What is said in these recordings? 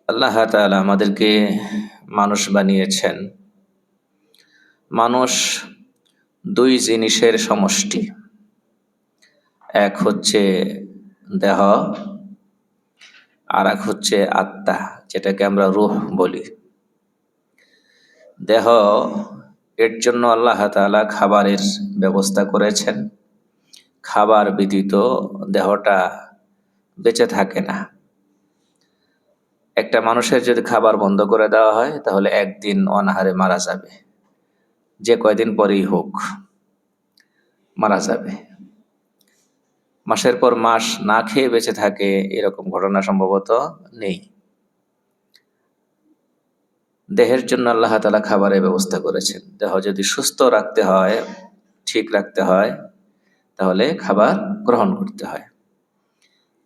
আল্লাহ তাআলা আমাদেরকে মানুষ বানিয়েছেন। মানুষ দুই জিনিসের সমষ্টি। এক হচ্ছে দেহ, আর এক হচ্ছে আত্মা, যেটাকে আমরা রূহ বলি। দেহ, এর জন্য আল্লাহ তাআলা খাবারের ব্যবস্থা করেছেন। খাবার ব্যতীত দেহটা বেঁচে থাকে না। একটা মানুষের যদি খাবার বন্ধ করে দেওয়া হয় তাহলে একদিন অনাহারে মারা যাবে, যে কয়দিন পরেই হোক মারা যাবে। মাসের পর মাস না খেয়ে বেঁচে থাকে এরকম ঘটনা সম্ভবত নেই। দেহের জন্য আল্লাহ তাআলা খাবারের ব্যবস্থা করেছেন। দেহ যদি সুস্থ রাখতে হয়, ঠিক রাখতে হয়, তাহলে খাবার গ্রহণ করতে হয়।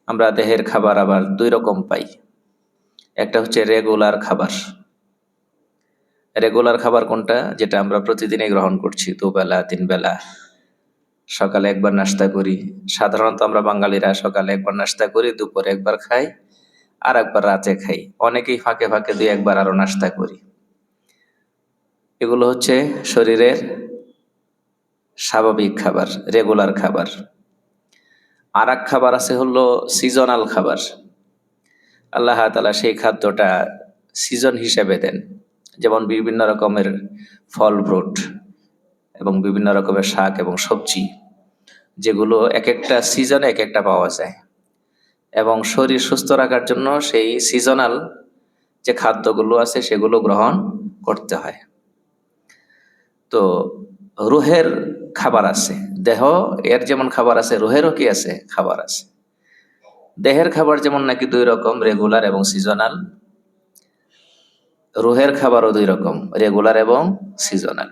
আমরা দেহের খাবার আবার দুই রকম পাই। একটা হচ্ছে রেগুলার খাবার। রেগুলার খাবার কোনটা? যেটা আমরা প্রতিদিনই গ্রহণ করছি, দুবেলা তিন বেলা। সকালে একবার নাস্তা করি, সাধারণত আমরা বাঙালিরা সকালে একবার নাস্তা করি, দুপুরে একবার খাই, আর একবার রাতে খাই। অনেকেই ফাঁকে ফাঁকে দুই একবার আরো নাস্তা করি। এগুলো হচ্ছে শরীরের স্বাভাবিক খাবার, রেগুলার খাবার। আর এক খাবার আছে হলো সিজনাল খাবার। আল্লাহ তাআলা সেই খাদ্যটা সিজন হিসেবে দেন। যেমন বিভিন্ন রকমের ফল ফ্রুট এবং বিভিন্ন রকমের শাক এবং সবজি, যেগুলো এক একটা সিজনে এক একটা পাওয়া যায়। এবং শরীর সুস্থ রাখার জন্য সেই সিজনাল যে খাদ্যগুলো আছে সেগুলো গ্রহণ করতে হয়। তো রুহের খাবার আছে। দেহ এর যেমন খাবার আছে, রুহেরও কি আছে? খাবার আছে। দেহের খাবার যেমন নাকি দুই রকম, রেগুলার এবং সিজনাল, রুহের খাবারও দুই রকম, রেগুলার এবং সিজনাল।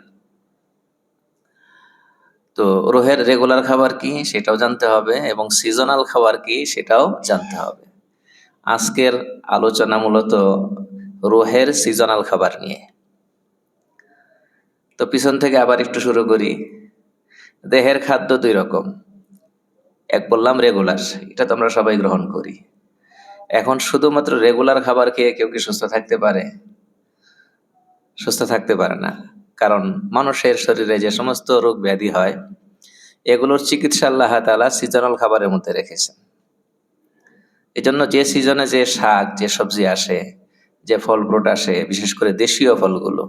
তো রুহের রেগুলার খাবার কি সেটাও জানতে হবে, এবং সিজনাল খাবার কি সেটাও জানতে হবে। আজকের আলোচনা মূলত রুহের সিজনাল খাবার নিয়ে। তো পিছন থেকে আবার একটু শুরু করি। দেহের খাদ্য দুই রকম। এক বললাম রেগুলার, এটা তো আমরা সবাই গ্রহণ করি। এখন শুধুমাত্র রেগুলার খাবার খেয়ে কেউ কি সুস্থ থাকতে পারে? সুস্থ থাকতে পারে না। কারণ মানুষের শরীরে যে সমস্ত রোগ ব্যাধি হয়, এগুলোর চিকিৎসা আল্লাহ তাআলা সিজনাল খাবারের মধ্যে রেখেছেন। এজন্য যে সিজনে যে শাক, যে সবজি আসে, যে ফল ফ্রুট আসে, বিশেষ করে দেশীয় ফলগুলো,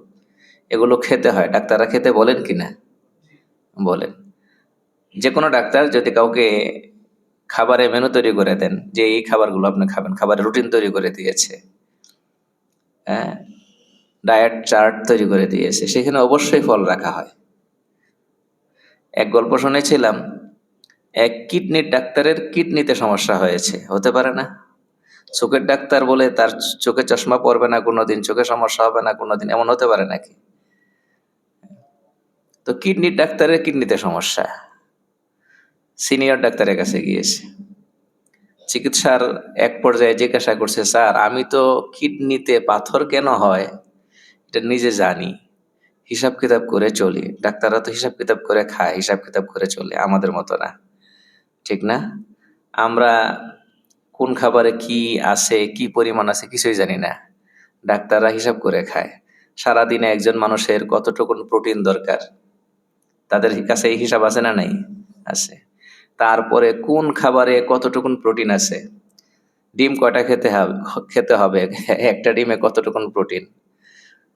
এগুলো খেতে হয়। ডাক্তাররা খেতে বলেন কিনা? বলেন। যে কোনো ডাক্তার যদি কাউকে খাবারে মেনু তৈরি করে দেন যে এই খাবারগুলো আপনি খাবেন, খাবারের রুটিন তৈরি করে দিয়েছে, হ্যাঁ, ডায়েট চার্ট তৈরি করে দিয়েছে, সেখানে অবশ্যই ফল রাখা হয়। এক গল্প শুনেছিলাম, এক কিডনির ডাক্তারের কিডনিতে সমস্যা হয়েছে। হতে পারে না? চোখের ডাক্তার বলে তার চোখে চশমা পড়বে না কোনোদিন, চোখে সমস্যা হবে না কোনোদিন, এমন হতে পারে নাকি? তো কিডনির ডাক্তারের কিডনিতে সমস্যা, সিনিয়র ডাক্তারের কাছে গিয়েছে। চিকিৎসার এক পর্যায়ে জিজ্ঞাসা করছে, স্যার আমি তো কিডনিতে পাথর কেন হয় এটা নিজে জানি, হিসাব কিতাব করে চলি। ডাক্তাররা তো হিসাব কিতাব করে খায়, হিসাব কিতাব করে চলে, আমাদের মতো না, ঠিক না? আমরা কোন খাবারে কি আছে, কি পরিমাণ আছে কিছুই জানি না। ডাক্তাররা হিসাব করে খায়। সারাদিনে একজন মানুষের কতটুকুন প্রোটিন দরকার, তাদের কাছে এই হিসাব আছে না নাই? আছে। তারপরে কোন খাবারে কতটুকুন প্রোটিন আছে, ডিম কয়টা খেতে হবে, একটা ডিমে কতটুকুন প্রোটিন,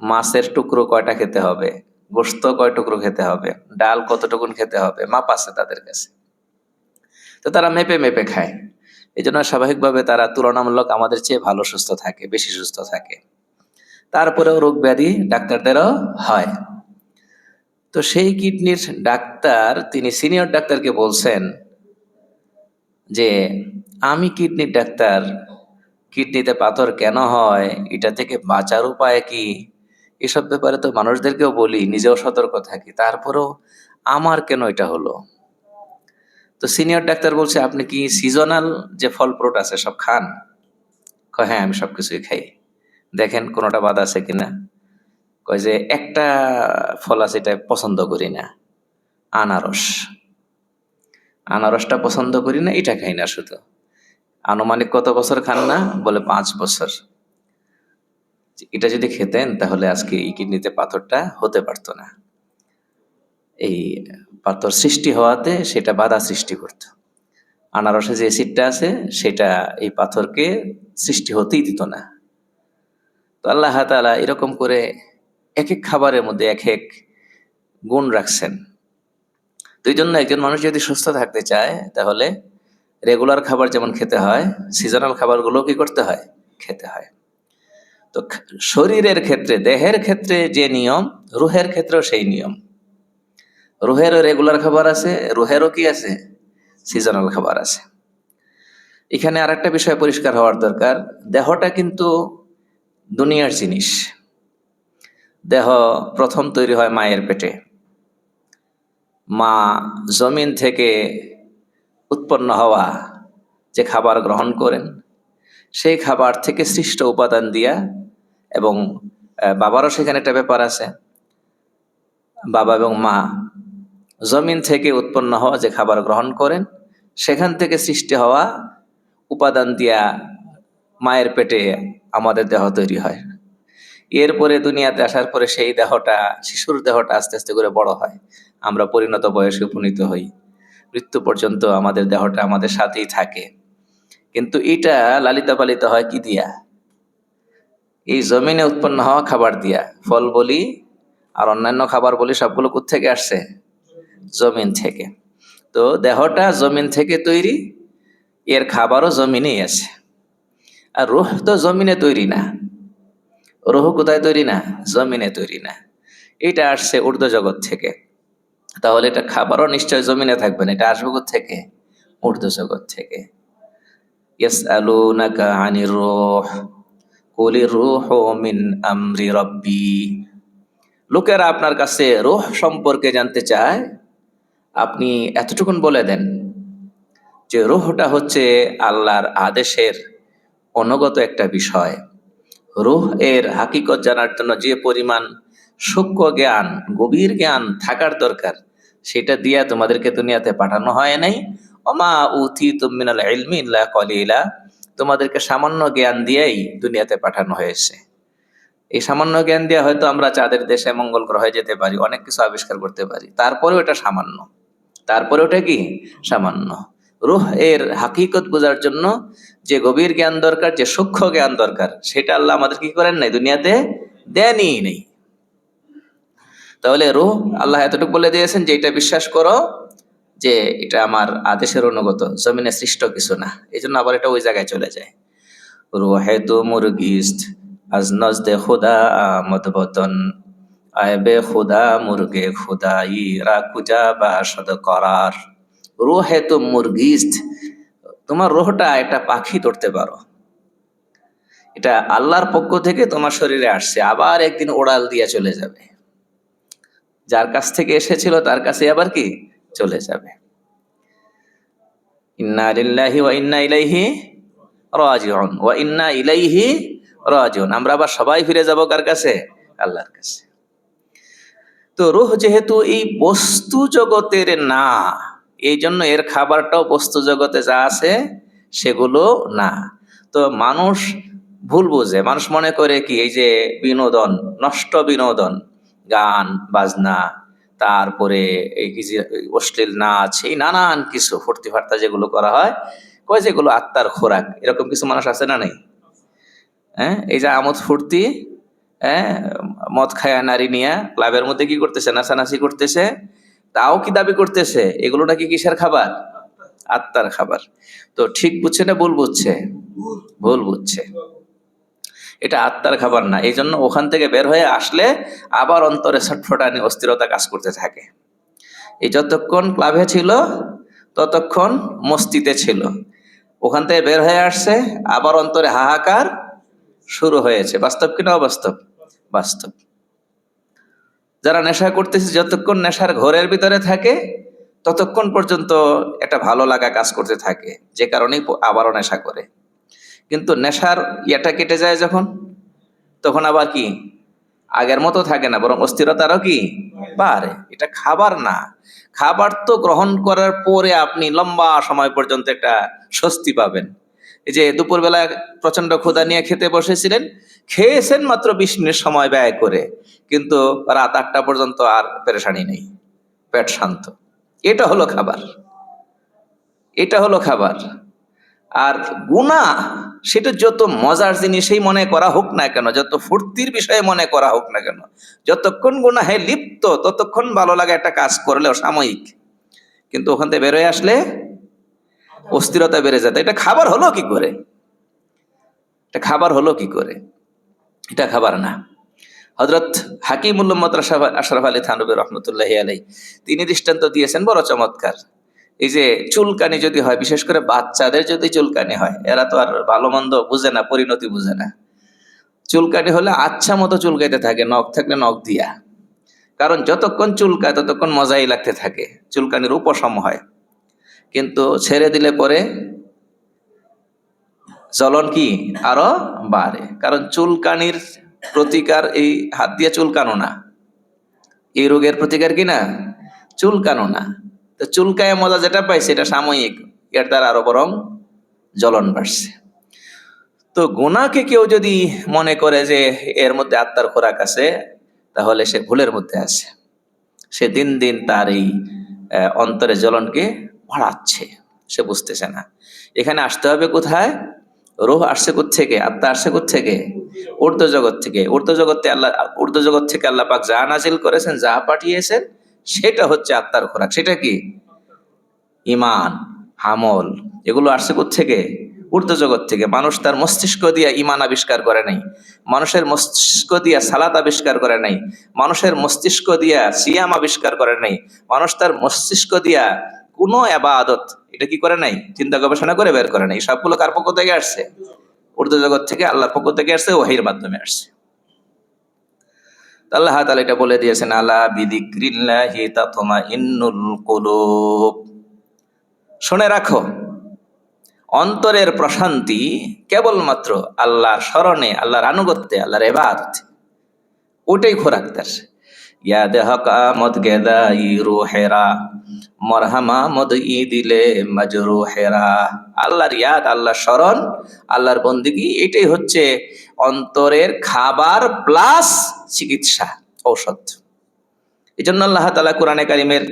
মাছের টুকরো কয়টা খেতে হবে, গোশত কয় টুকরো খেতে হবে, ডাল কতটুকুন খেতে হবে, মাপ আছে তাদের কাছে। তো তারা মেপে মেপে খায়। এই জন্য স্বাভাবিকভাবে তারা তুলনামূলক আমাদের চেয়ে ভালো সুস্থ থাকে, বেশি সুস্থ থাকে। তারপরেও রোগ ব্যাধি ডাক্তারদেরও হয়। তো সেই কিডনির ডাক্তার, তিনি সিনিয়র ডাক্তারকে বলছেন যে আমি কিডনির ডাক্তার, কিডনিতে পাথর কেন হয়, এটা থেকে বাঁচার উপায় কি, এসব ব্যাপারে তো মানুষদেরকেও বলি, নিজেও সতর্ক থাকি, তারপরেও আমার কেন এটা হলো? তো সিনিয়র ডাক্তার বলছে, আপনি কি সিজনাল যে ফল ফ্রুট আছে সব খান? কয় হ্যাঁ, আমি সবকিছুই খাই। দেখেন কোনোটা বাদ আছে কিনা। কয় যে একটা ফল আছে এটা পছন্দ করি না, আনারস। আনারসটা পছন্দ করি না, এটা খাই না শুধু। আনুমানিক কত বছর খান না? বলে 5 বছর। এটা যদি খেতেন তাহলে আজকে এই কিডনিতে পাথরটা হতে পারতো না। এই পাথর সৃষ্টি হওয়াতে সেটা বাধা সৃষ্টি করত। আনারসে যে অ্যাসিডটা আছে সেটা এই পাথরকে সৃষ্টি হতেই দিত না। তো আল্লাহ তাআলা এরকম করে এক এক খাবারের মধ্যে এক এক গুণ রাখছেন। তো এই জন্য একজন মানুষ যদি সুস্থ থাকতে চায় তাহলে রেগুলার খাবার যেমন খেতে হয়, সিজনাল খাবারগুলো কি করতে হয়? খেতে হয়। তো শরীরের ক্ষেত্রে, দেহের ক্ষেত্রে যে নিয়ম, রুহের ক্ষেত্রেও সেই নিয়ম। রুহেরও রেগুলার খাবার আছে, রুহেরও কি আছে? সিজনাল খাবার আছে। এখানে আর একটা বিষয় পরিষ্কার হওয়ার দরকার, দেহটা কিন্তু দুনিয়ার জিনিস। দেহ প্রথম তৈরি হয় মায়ের পেটে। মা জমিন থেকে উৎপন্ন হওয়া যে খাবার গ্রহণ করেন, সেই খাবার থেকে সৃষ্ট উপাদান দিয়া, এবং বাবারও সেখানে একটা ব্যাপার আছে। বাবা এবং মা জমিন থেকে উৎপন্ন হওয়া যে খাবার গ্রহণ করেন, সেখান থেকে সৃষ্টি হওয়া উপাদান দিয়া মায়ের পেটে আমাদের দেহ তৈরি হয়। এরপরে দুনিয়াতে আসার পরে সেই দেহটা, শিশুর দেহটা আস্তে আস্তে করে বড় হয়, আমরা পরিণত বয়সে উপনীত হই, মৃত্যু পর্যন্ত আমাদের দেহটা আমাদের সাথেই থাকে। কিন্তু এটা লালিত পালিত হয় কি দিয়া? এই জমিনে উৎপন্ন হওয়া খাবার দিয়া। ফল বলি আর অন্যান্য খাবার বলি, সবগুলো কোত্থেকে আসছে? জমিন থেকে। তো দেহটা জমিন থেকে তৈরি, এর খাবারও জমিনেই আছে। আর রুহ তো জমিনে তৈরি না। রুহ কোথায় তৈরি না? জমিনে তৈরি না। এটা আসছে ঊর্ধ্ব জগৎ থেকে। তাহলে এটা খাবারও নিশ্চয় জমিনে থাকবে না, এটা আসবে থেকে? ঊর্ধ্ব জগৎ থেকে। ইয়াসআলুনাকা আনির রূহ কুলির রূহু মিন আমরি রাব্বি। লোকেরা আপনার কাছে রূহ সম্পর্কে জানতে চায়, আপনি এতটুকুন বলে দেন যে রূহটা হচ্ছে আল্লাহর আদেশের অনুগত একটা বিষয়। রূহ এর হাকিকত জানার জন্য যে পরিমাণ সূক্ষ্ম জ্ঞান, গভীর জ্ঞান থাকার দরকার, সেটা দিয়া তোমাদেরকে দুনিয়াতে পাঠানো হয় নাই। ওমা উতিতুম মিনাল ইলমি ইল্লা কলিলা। তোমাদেরকে সামান্য জ্ঞান দিয়েই দুনিয়াতে পাঠানো হয়েছে। এই সামান্য জ্ঞান দিয়ে হয়তো আমরা চাঁদের দেশে, মঙ্গল গ্রহে যেতে পারি, অনেক কিছু আবিষ্কার করতে পারি, তারপরেও এটা সামান্য। তারপরে ওটা কি? সামান্য। রূহ এর হাকিকত বোঝার জন্য যে গভীর জ্ঞান দরকার, যে সূক্ষ্ম জ্ঞান দরকার, সেটা আল্লাহ আমাদের কি করেন নাই? দুনিয়াতে দেনই নেই। তাহলে রূহ আল্লাহ এতটুকু বলে দিয়েছেন যে এটা বিশ্বাস করো যে এটা আমার আদেশের অনুগত, জমিনে সৃষ্ট কিছু না। এই জন্য আবার এটা ওই জায়গায় চলে যায়। রুহে তো মুরগিস্ট আজ নজদে খুদা মতবতন আয়বে খুদা মুরগে খুদাই রা কুজা বা সদ করার। রুহে তো মুরগিস্ট, তোমার রুহটা একটা পাখি ধরতে পারো, এটা আল্লাহর পক্ষ থেকে তোমার শরীরে আসছে, আবার একদিন ওড়াল দিয়ে চলে যাবে। যার কাছ থেকে এসেছিল তার কাছে আবার কি চলে যাবে। ইন্না লিল্লাহি ওয়া ইন্না ইলাইহি রাজিউন, ওয়া ইন্না ইলাইহি রাজিউন। আমরা আবার সবাই ফিরে যাব কার কাছে? আল্লাহর কাছে। তো রূহ যেহেতু এই বস্তু জগতের না, এই জন্য এর খাবারটাও বস্তু জগতে যা আছে সেগুলো না। তো মানুষ ভুল বুঝে, মানুষ মনে করে কি এই যে বিনোদন, নষ্ট বিনোদন, গান বাজনা, তারপরে এই যে অশ্লীল নাচ, এই নানান কিছু ফুর্তি ফার্তা যেগুলো করা হয়, কয় যেগুলো আত্মার খোরাক, এরকম কিছু মানুষ আছে না নাই? হ্যাঁ, এই যে আমোদ ফুর্তি, হ্যাঁ, মদ খায়া নারী নিয়া ক্লাবের মধ্যে কি করতেছে? নাচানাচি করতেছে। তাও কি দাবি করতেছে এগুলো নাকি কিসের খাবার? আত্মার খাবার। তো ঠিক বুঝছে না ভুল বুঝছে? ভুল বুঝছে। এটা আত্মার খাবার না। এই জন্য ওখান থেকে বের হয়ে আসলে আবার অন্তরে ছটফটানি, অস্থিরতা কাজ করতে থাকে। এই যতক্ষণ ক্লাবে ছিল ততক্ষণ মস্তিতে ছিল, ওখান থেকে বের হয়ে আসছে, আবার অন্তরে হাহাকার শুরু হয়েছে। বাস্তব কিনা অবাস্তব? বাস্তব। যারা নেশা করতেছে, যতক্ষণ নেশার ঘরের ভিতরে থাকে ততক্ষণ পর্যন্ত একটা ভালো লাগা কাজ করতে থাকে, যে কারণেই আবারও নেশা করে। কিন্তু নেশার ইয়েটা কেটে যায় যখন, তখন আবার কি আগের মতো থাকে না, বরং অস্থিরতারও কি বাড়ে। এটা খাবার না। খাবার তো গ্রহণ করার পরে আপনি লম্বা সময় পর্যন্ত একটা স্বস্তি পাবেন, এই যে দুপুরবেলা প্রচন্ড ক্ষুধা নিয়ে খেতে বসেছিলেন, খেয়েছেন মাত্র 20 মিনিট সময় ব্যয় করে, কিন্তু রাত 8টা পর্যন্ত আর পেরেশানি নেই, পেট শান্ত। এটা হলো খাবার, এটা হলো খাবার। আর গুনাহ সেটা যত মজার জিনিসই মনে করা হোক না কেন, যত ফুর্তির বিষয়ে মনে করা হোক না কেন, যতক্ষণ গুনাহে লিপ্ত ততক্ষণ ভালো লাগে একটা কাজ করলেও সাময়িক, কিন্তু ওখান থেকে বেরোয় আসলে অস্থিরতা বেড়ে যেত। এটা খাবার হলো কি করে? এটা খাবার হলো কি করে? এটা খাবার না। হযরত হাকিমুল উম্মত আশরাফ আলী থানভী রহমতুল্লাহি আলাইহি তিনি দৃষ্টান্ত দিয়েছেন বড় চমৎকার। এই যে চুলকানি যদি হয়, বিশেষ করে বাচ্চাদের যদি চুলকানি হয়, এরা তো আর ভালো মন্দ বুঝে না, পরিণতি বুঝে না। চুলকানি হলে আচ্ছা মতো চুলকাইতে থাকে, নখ থাকলে নখ দিয়া, কারণ যতক্ষণ চুলকায় ততক্ষণ মজাই লাগতে থাকে, চুলকানির উপশম হয়। কিন্তু ছেড়ে দিলে পরে জ্বলন কি আরো বাড়ে, কারণ চুলকানির প্রতিকার এই হাত দিয়ে চুলকানো না, এই রোগের প্রতিকার কি না চুলকানো না। তো চুলকায় মজা যেটা পাইছে এটা সাময়িক, এর দ্বারা আরো বরং জ্বলন বাড়ছে। তো গুনাহকে কেউ যদি মনে করে যে এর মধ্যে আত্মার খোরাক আছে, তাহলে সে ভুলের মধ্যে আছে। সে দিন দিন তার এই অন্তরে জ্বলনকে বাড়াচ্ছে, সে বুঝতেছে না। এখানে আসতে হবে কোথায়? রূহ আসছে কোত্থেকে? আত্মা আসছে কোত্থেকে? ঊর্ধ্ব জগৎ থেকে। ঊর্ধ্ব জগৎ থেকে আল্লাহ পাক যা নাজিল করেছেন, যা পাঠিয়েছেন, সেটা হচ্ছে আত্মার খোরাক। সেটা কি? ঈমান, আমল, এগুলো আসছে কোত্থেকে? ঊর্ধ্ব জগৎ থেকে। মানুষ তার মস্তিষ্ক দিয়ে ঈমান আবিষ্কার করে নাই, মানুষের মস্তিষ্ক দিয়া সালাত আবিষ্কার করে নাই, মানুষের মস্তিষ্ক দিয়া সিয়াম আবিষ্কার করে নাই, মানুষ তার মস্তিষ্ক দিয়া কোনো ইবাদত এটা কি করে নাই, চিন্তা গবেষণা করে বের করে নাই। সবগুলো কার পক্ষ থেকে আসছে? ঊর্ধ্ব জগৎ থেকে, আল্লাহর পক্ষ থেকে আসছে, ওহীর মাধ্যমে আসছে। আল্লাহ তাআলা এটা বলে দিয়েছেন, আলা বিযিকরিল্লাহি তাতমাইন্নুল কুলুব। শুনে রাখো, অন্তরের প্রশান্তি কেবলমাত্র আল্লাহর স্মরণে, আল্লাহর আনুগত্যে, আল্লাহর ইবাদতে, ওটাই খোরাক তার। ইয়াদ হকা মদ গেদাই রুহেরা, মরহামা মদ ই দিলে মজরুহেরা। আল্লাহর ইয়াদ, আল্লাহর স্মরণ, আল্লাহর বন্দেগী, এটাই হচ্ছে অন্তরের খাবার প্লাস চিকিৎসা, ঔষধ। এই জন্য আল্লাহ তাআলা কোরআনে কারিমের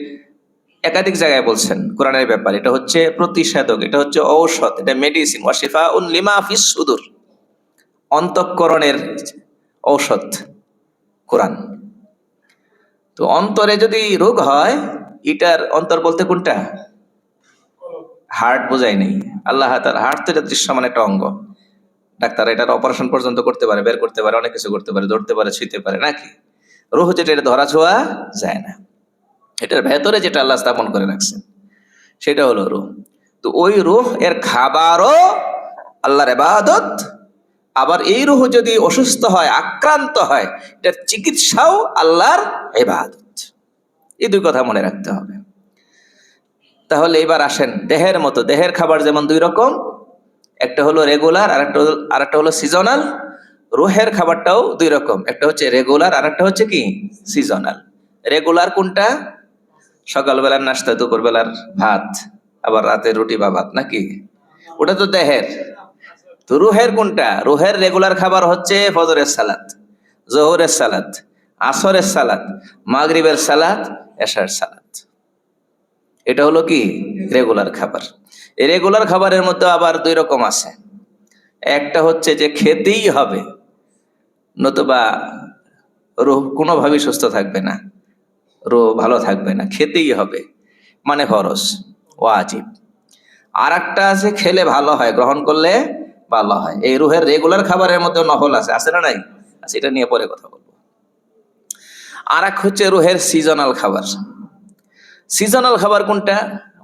একাধিক জায়গায় বলছেন কোরআনের ব্যাপারে, এটা হচ্ছে প্রতিষেধক, এটা হচ্ছে ঔষধ, এটা মেডিসিন। ওয়া শিফাউন লিমা ফিস সুদুর, অন্তঃকরণের ঔষধ কোরআন। তো অন্তরে যদি রোগ হয়, এটার অন্তর বলতে কোনটা? হার্ট বোঝাই নেই। আল্লাহ তাআলা হার্ট তো এটা দৃশ্যমান একটা অঙ্গ, ডাক্তার এটার অপারেশন পর্যন্ত করতে পারে, বের করতে পারে, অনেক কিছু করতে পারে, ধরতে পারে, ছুঁতে পারে, নাকি? রূহ যেটা, এটা ধরা ছোঁয়া যায় না। এটার ভেতরে যেটা আল্লাহ স্থাপন করে রাখছেন, সেটা হলো রূহ। তো ওই রূহ এর খাবারও আল্লাহর ইবাদত, আবার এই রূহ যদি অসুস্থ হয়, আক্রান্ত হয়, এটার চিকিৎসাও আল্লাহর ইবাদত। এই দুই কথা মনে রাখতে হবে। তাহলে এবার আসেন দেহের মতো, দেহের খাবার যেমন দুই রকম, একটা হলো রেগুলার, আর একটা হলো সিজনাল। রুহের খাবারটাও দুই রকম, একটা হচ্ছে রেগুলার, আর একটা হচ্ছে কি সিজনাল। রেগুলার কোনটা? সকালবেলার নাস্তা, দুপুরবেলার ভাত, আবার রাতে রুটি বা ভাত, নাকি? ওটা তো দেহের। তো রুহের কোনটা? রুহের রেগুলার খাবার হচ্ছে ফজরের সালাত, জোহরের সালাত, আসরের সালাত, মাগরিবের সালাত, এশার সালাত। এটা হলো কি রেগুলার খাবার। এই রেগুলার খাবারের মধ্যে আবার দুই রকম আছে। একটা হচ্ছে যে খেতেই হবে, নতুবা রূহ কোনোভাবেই সুস্থ থাকবে না, রূহ ভালো থাকবে না, খেতেই হবে, মানে ফরজ, ওয়াজিব। আর একটা আছে খেলে ভালো হয়, গ্রহণ করলে ভালো হয়। এই রুহের রেগুলার খাবারের মধ্যে নফল আছে, আছে না নাই? আচ্ছা, এটা নিয়ে পরে কথা বলবো। আর এক হচ্ছে রুহের সিজনাল খাবার। সিজনাল খাবার কোনটা?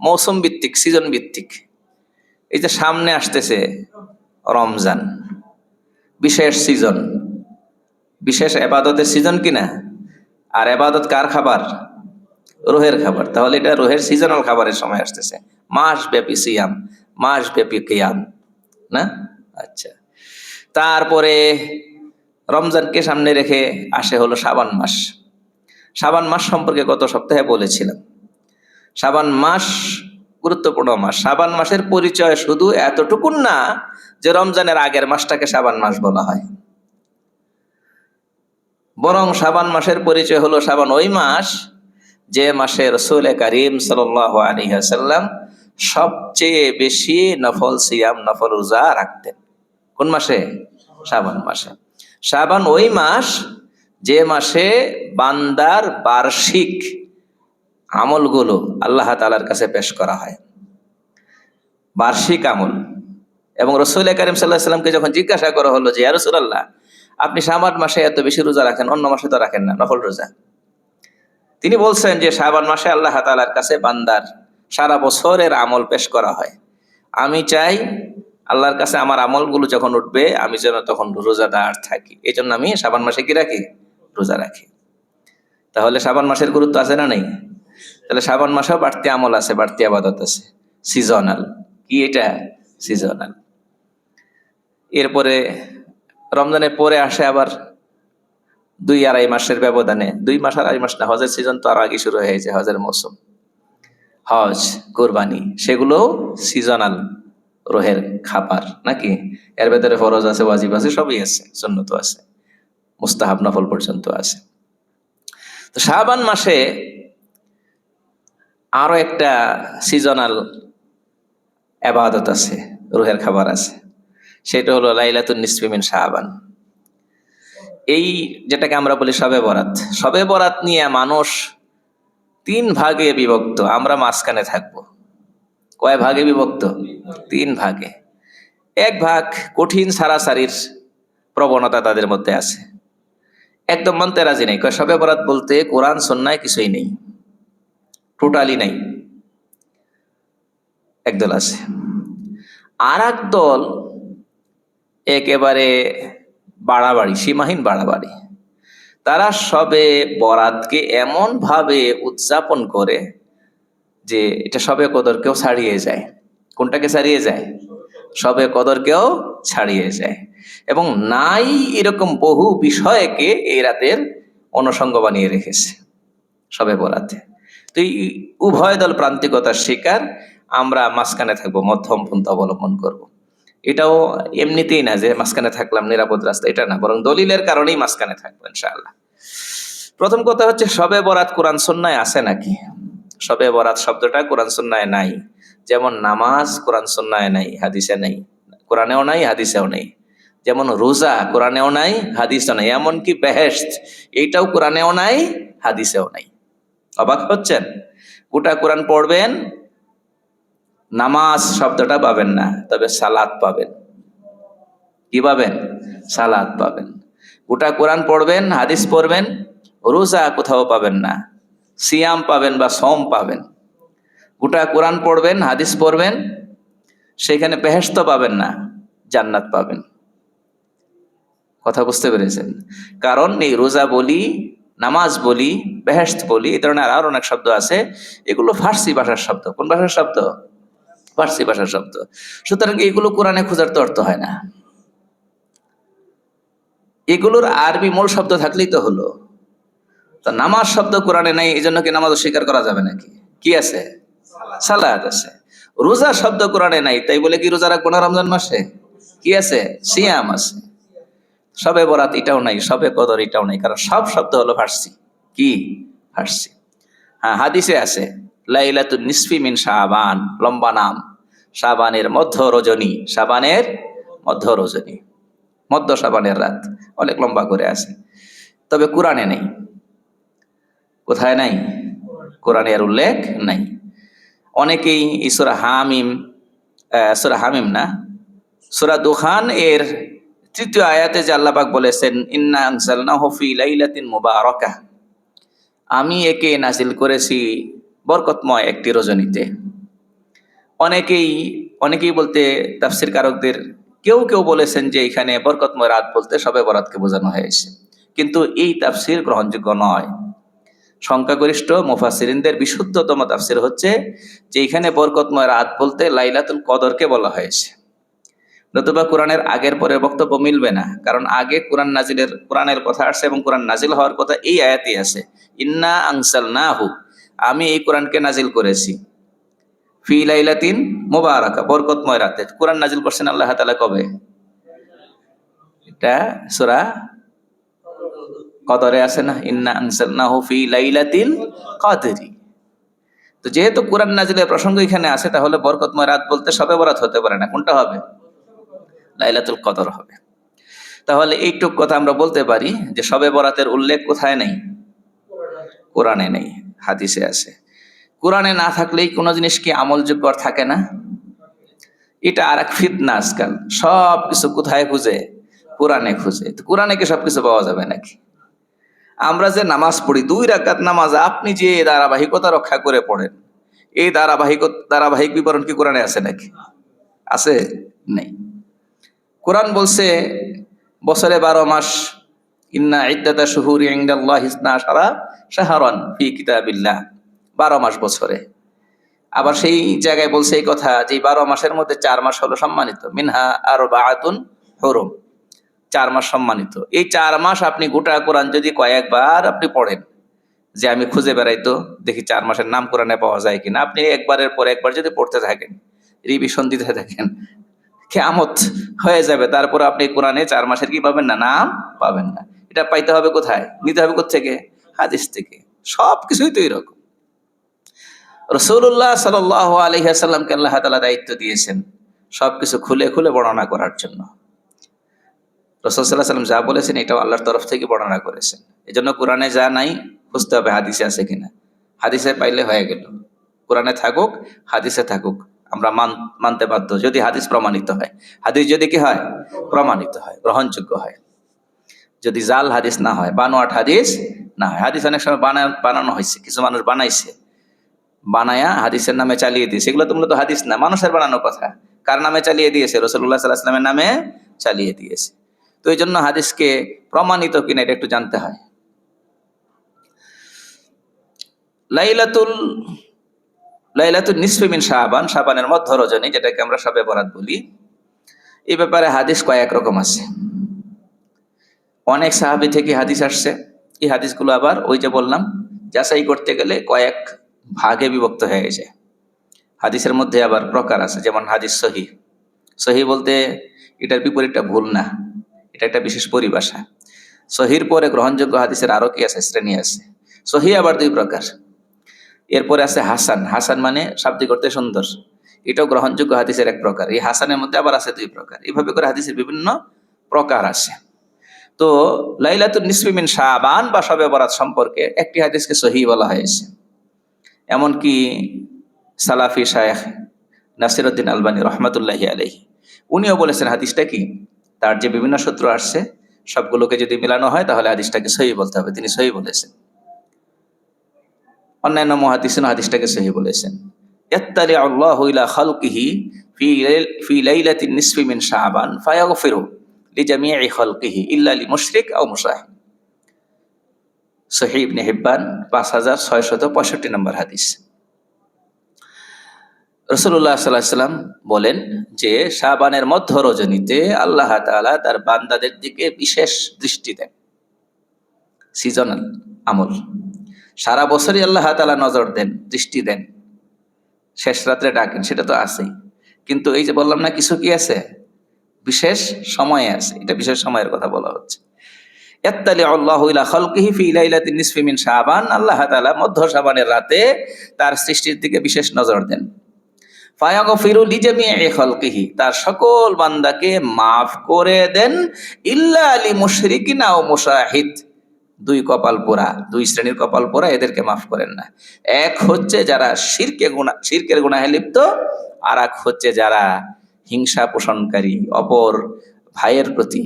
মৌসুম ভিত্তিক, সিজন ভিত্তিক। এই যে সামনে আসতেছে রমজান, বিশেষ সিজন, বিশেষ এবাদতের সিজন কিনা? আর এবাদত কার খাবার? রুহের খাবার। তাহলে এটা রুহের সিজনাল খাবারের সময় আসতেছে, মাস ব্যাপী সিয়াম, মাস ব্যাপী কিয়াম, না? আচ্ছা, তারপরে রমজানকে সামনে রেখে আসে হলো শাবান মাস। শাবান মাস সম্পর্কে গত সপ্তাহে বলেছিলাম, শাবান মাস গুরুত্বপূর্ণ মাস। শাবান মাসের পরিচয় শুধু এতটুকুন না যে রমজানের আগের মাসটাকে শাবান মাস বলা হয়, বরং শাবান মাসের পরিচয় হলো শাবান ওই মাস যে মাসে রাসূল করিম সাল্লাল্লাহু আলাইহি ওয়াসাল্লাম সবচেয়ে বেশি নফল সিয়াম, নফল রোজা রাখতেন। কোন মাসে? শাবান মাসে। শাবান ওই মাস যে মাসে বান্দার বার্ষিক আমলগুলো আল্লাহ তাআলার কাছে পেশ করা হয়, বার্ষিক আমল। এবং রাসূল করিম সাল্লাল্লাহু আলাইহি ওয়াসাল্লামকে যখন জিজ্ঞাসা করা হলো যে ইয়া রাসূলুল্লাহ, আপনি শাবান মাসে এত বেশি রোজা রাখেন, অন্য মাসে তো রাখেন না নফল রোজা, তিনি বলছেন যে শাবান মাসে আল্লাহ তাআলার কাছে বান্দার সারা বছরের আমল পেশ করা হয়। আমি চাই আল্লাহর কাছে আমার আমলগুলো যখন উঠবে আমি যেন তখন রোজাদার থাকি, এই জন্য আমি শাবান মাসে কি রাখি? রোজা রাখি। তাহলে শাবান মাসের গুরুত্ব আছে না নেই? তাহলে শাবান মাসেও বাড়তি আমল আছে, বাড়তি আবাদত আছে, সিজনাল। কি এটা? সিজনাল। এরপরে রমজানের পরে আসে আবার 2-2.5 মাসের ব্যবধানে, 2 মাস আর 2.5 মাস না, হজের সিজন তো আরো আগে শুরু হয়েছে, হজের মৌসুম, হজ, কোরবানি, সেগুলো সিজনাল রোহের খাবার নাকি? এর ভেতরে ফরজ আছে, ওয়াজিব আছে, সবই আছে, সুন্নত আছে, মুস্তাহাব নফল পর্যন্ত আছে। তো শাবান মাসে আরো একটা সিজনাল ইবাদত আছে, রুহের খাবার আছে, সেটা হলো লাইলাতুন নিসফি মিন শাবান। এই যেটাকে আমরা বলি শবে বরাত, শবে বরাত নিয়ে মানুষ 3 ভাগে বিভক্ত, আমরা মাঝখানে থাকবো। কয় ভাগে বিভক্ত? 3 ভাগে। এক ভাগ কঠিন সারাসারির প্রবণতা তাদের মধ্যে আছে, একদম মানতে রাজি নেই, কয় শবে বরাত বলতে কোরআন সুন্নাহ কিছুই নেই, টোটালি নাই, একদল আছে। আর এক দল একেবারে বাড়াবাড়ি, সীমাহীন বাড়াবাড়ি, তারা শবে বরাতকে এমন ভাবে উদযাপন করে যে এটা শবে কদরকেও ছাড়িয়ে যায়। কোনটাকে ছাড়িয়ে যায়? শবে কদরকেও ছাড়িয়ে যায়। এবং নাই এরকম বহু বিষয়কে এই রাতের অনুষঙ্গ বানিয়ে রেখেছে শবে বরাতে। তো এই উভয় দল প্রান্তিকতার শিকার, আমরা মাঝখানে থাকবো, মধ্যম পন্থা অবলম্বন করব। এটাও এমনিতেই না যে মাঝখানে থাকলাম নিরাপদ রাস্তা, এটা না, বরং দলিলের কারণেই মাঝখানে থাকবো ইনশাআল্লাহ। প্রথম কথা হচ্ছে শবে বরাত কোরআন সুন্নায় আছে নাকি? শবে বরাত শব্দটা কোরআন সুন্নায় নাই। যেমন নামাজ কোরআন সুন্নায় নাই, হাদিসে নাই, কোরআনেও নাই, হাদিসেও নেই। যেমন রোজা কোরআনেও নাই, হাদিসেও নাই। এমনকি বেহেশত, এইটাও কোরআনেও নাই, হাদিসেও নাই। অবাক হচ্ছেন? গোটা কোরআন পড়বেন, নামাজ শব্দটা পাবেন না, তবে সালাত পাবেন। কি পাবেন? সালাত পাবেন। গোটা কোরআন পড়বেন, হাদিস পড়বেন, রোজা কোথাও পাবেন না, সিয়াম পাবেন বা সম পাবেন। গোটা কোরআন পড়বেন, হাদিস পড়বেন, সেখানে বেহেশত পাবেন না, জান্নাত পাবেন। কথা বুঝতে পেরেছেন? কারণ এই রোজা বলি, নামাজ বলি, বেহেশত বলি, এই ধরনের আরো অনেক শব্দ আছে, এগুলো ফার্সি ভাষার শব্দ। কোন ভাষার শব্দ? ফার্সি ভাষার শব্দ। সুতরাং এগুলো কোরআনে খোঁজার তো অর্থ হয় না। এগুলোর আরবি মূল শব্দ থাকলেই তো হলো। তো নামাজ শব্দ কোরআনে নাই, এই জন্য কি নামাজ অস্বীকার করা যাবে নাকি? কি আছে? সালাত আছে। রোজা শব্দ কোরআনে নাই, তাই বলে কি রোজা রাখবো না রমজান মাসে? কি আছে? সিয়াম আছে। শবে বরাত এটাও নাই, শবে কদর এটাও নাই, কারণ সব শব্দ হলো ফার্সি। কি? ফার্সি। হ্যাঁ, হাদিসে আছে লাইলাতুন নিসফি মিন শাবান, লম্বা নাম, শাবানের মধ্য রজনী, শাবানের মধ্য রজনী, মধ্য শাবানের রাত, অনেক লম্বা করে আছে। তবে কোরআনে নেই। কোথায় নাই? কোরআনে এর উল্লেখ নাই। অনেকেই এই সূরা হামিম, সূরা হামিম না, সূরা দুখান এর 3য় আয়াতে যে আল্লাহ পাক বলেছেন ইন্না আনজালনাহু ফি লাইলাতিন মুবারাকাহ, আমি একে নাজিল করেছি বরকতময় একটি রজনীতে। অনেকেই বলতে তাফসীর কারকদের কেউ কেউ বলেছেন যে এখানে বরকতময় রাত বলতে শবে বরাতকে বোঝানো হয়েছে, কিন্তু এই তাফসীর গ্রহণযোগ্য নয়। সংখ্যাগরিষ্ঠ মুফাসসিরিনদের বিশুদ্ধতম তাফসীর হচ্ছে যে এখানে বরকতময় রাত বলতে লাইলাতুল কদরকে বলা হয়েছে। নতুবা কোরআনের আগের পরের বক্তব্য মিলবে না, কারণ আগে কোরআনের কথা আসছে এবং কোরআন নাজিল হওয়ার কথা এই আয়াতেই আছে, ইন্না আনজালনাহু, আমি এই কোরআনকে নাজিল করেছি, ফি লাইলাতিন মুবারাকা, বরকতময় রাতে। কোরআন নাজিল করছেন আল্লাহ তাআলা কবে? এটা সূরা কদরে আছে না, ইন্না আনজালনাহু ফি লাইলাতিল কদরি। তো যেহেতু কোরআন নাজিলের প্রসঙ্গ এখানে আছে, তাহলে বরকতময় রাত বলতে শবে বরাত হতে পারে না। কোনটা হবে? লাইলাতুল কদর হবে। তাহলে এইটুক কথা আমরা বলতে পারি যে শবে বরাতের উল্লেখ কোথায় নেই? কোরআনে নেই, হাদিসে আছে। কোরআনে না থাকলেই কোনো জিনিস কি আমলযোগ্য আর থাকে না? এটা আর এক ফিতনা আজকাল। সব কিছু কোথায় খুঁজে? কোরআনে খুঁজে। তো কোরআনে কি সবকিছু পাওয়া যাবে নাকি? আমরা যে নামাজ পড়ি 2 রাকাত নামাজ, আপনি যে ধারাবাহিকতা রক্ষা করে পড়েন, এই ধারাবাহিক বিবরণ কি কোরআনে আছে নাকি? আছে? নেই। কোরআন বলছে বছরে 12 মাস, ইন্না ইদ্দাতা শুহুরি ইনদাল্লাহি 12 শাহরান ফি কিতাবিল্লাহ, 12 মাস বছরে। আবার সেই জায়গায় বলছে এই কথা যে 12 মাসের মধ্যে 4 মাস হলো সম্মানিত, মিনহা আরবাআতুন হুরুম, 4 মাস সম্মানিত। এই 4 মাস আপনি গোটা কোরআন যদি কয়েকবার আপনি পড়েন, যে আমি খুঁজে বেড়াইতো দেখি 4 মাসের নাম কোরআনে পাওয়া যায় কিনা, আপনি একবারের পর একবার যদি পড়তে থাকেন, রিভিশন দিতে থাকেন, কিয়ামত হয়ে যাবে, তারপর আপনি কোরআনে 4 মাসের কি পাবেন না? নাম পাবেন না। এটা পাইতে হবে কোথায়? নিতে হবে কোত্থেকে? হাদিস থেকে। সবকিছুই তো এরকম। রাসূলুল্লাহ সাল্লাল্লাহু আলাইহি ওয়াসাল্লামকে আল্লাহ তাআলা দায়িত্ব দিয়েছেন সবকিছু খুলে খুলে বর্ণনা করার জন্য। রাসূল সাল্লাল্লাহু আলাইহি ওয়াসাল্লাম যা বলেছেন এটাও আল্লাহর তরফ থেকে বর্ণনা করেছেন। এজন্য কোরআনে যা নাই খুঁজতে হবে হাদিসে আছে কিনা। হাদিসে পাইলে হয়ে গেল। কোরআনে থাকুক, হাদিসে থাকুক, আমরা মানতে বাধ্য যদি হাদিস প্রমাণিত হয়। হাদিস যদি কি হয়? প্রমাণিত হয়, গ্রহণযোগ্য হয়। যদি জাল হাদিস না হয়, বানোয়াট হাদিস না হয়। হাদিস অনেক সময় বানানো হয়েছে, কিছু মানুষ বানাইছে, বানায়া হাদিসের নামে চালিয়ে দিয়েছে। এগুলো তো মূলত হাদিস না, মানুষের বানানো কথা। কার নামে চালিয়ে দিয়েছে? রাসূলুল্লাহ সাল্লাল্লাহু আলাইহি ওয়াসাল্লামের নামে চালিয়ে দিয়েছে। তো এই জন্য হাদিসকে প্রমাণিত কিনা এটা একটু জানতে হয়। লাইলাতুল নিসফি মিন শাবান, শাবানের মধ্য রজনী, যেটাকে আমরা শবে বরাত বলি, এই ব্যাপারে হাদিস কয়েক রকম আছে। অনেক সাহাবী থেকে হাদিস আসছে। এই হাদিসগুলো আবার ওই যে বললাম, যাচাই করতে গেলে কয়েক ভাগে বিভক্ত হয়ে গেছে। হাদিসের মধ্যে আবার প্রকার আছে, যেমন হাদিস সহিহ। সহিহ বলতে এটার বিপরীতটা ভুল না, এটা একটা বিশেষ পরিভাষা। সহির পরে গ্রহণযোগ্য হাদিসের আরো কি আছে? শ্রেণী আছে। সহিহ আবার 2 প্রকার। এরপরে আছে হাসান। হাসান মানে শাব্দিক অর্থে সুন্দর, এটাও গ্রহণযোগ্য হাদিসের এক প্রকার। এই হাসানের মধ্যে আবার আছে 2 প্রকার। এইভাবে করে হাদিসের বিভিন্ন প্রকার আছে। তো লাইলাতুল নিসফি মিন শাবান বা শবে বরাত সম্পর্কে একটি হাদিসকে সহিহ বলা হয়েছে। এমনকি সালাফি শায়েখ নাসিরউদ্দিন আলবানী রহমাতুল্লাহি আলাইহি উনিও বলেছেন হাদিসটা কি, তার যে বিভিন্ন সূত্র আসছে সবগুলোকে যদি মিলানো হয় তাহলে হাদিসটাকে সহিহ বলতে হবে। তিনি সহিহ বলেছেন। অন্যান্য মুহাদ্দিসিন হাদিসটাকে সহিহ বলেছেন। ইয়াত্তালি আল্লাহু ইলা খালকিহি ফি লাইলাতিন নিসফি মিন শাবান ফায়াগফিরু লিজামিই খালকিহি ইল্লা লিমুশরিক আও মুশাহিদ। সহিহ ইবনে হিব্বান 5665 নম্বর হাদিস। রাসূলুল্লাহ সাল্লাল্লাহু আলাইহি ওয়াসাল্লাম বলেন যে শাবানের মধ্য রজনীতে আল্লাহ তাআলা তার বান্দাদের দিকে বিশেষ দৃষ্টি দেন। সিজনাল আমল, সারা বছরই আল্লাহ তাআলা নজর দেন, দৃষ্টি দেন। শেষ রাত্রে ডাকেন, সেটা তো আছেই, কিন্তু এই যে বললাম না কিছু কি আছে? বিশেষ সময়ে আছে। এটা বিশেষ সময়ের কথা বলা হচ্ছে। ইয়াত্তালি আল্লাহু ইলা খালকিহি ফি লাইলাতিন নিসফি মিন শাবান, আল্লাহ তাআলা মধ্য শাবানের রাতে তার সৃষ্টির দিকে বিশেষ নজর দেন। ফায়াগফিরু লিজামিই খালকিহি, তার সকল বান্দাকে মাফ করে দেন। ইল্লা লিমুশরিকিন আও মুশাহিদ, 2 কপাল পোড়া, 2 শ্রেণীর কপাল পোড়া, এদেরকে মাফ করেন না। এক হচ্ছে যারা শিরকের গুনাহে লিপ্ত, আর এক হচ্ছে যারা হিংসা পোষণকারী, অপর ভাইয়ের প্রতি,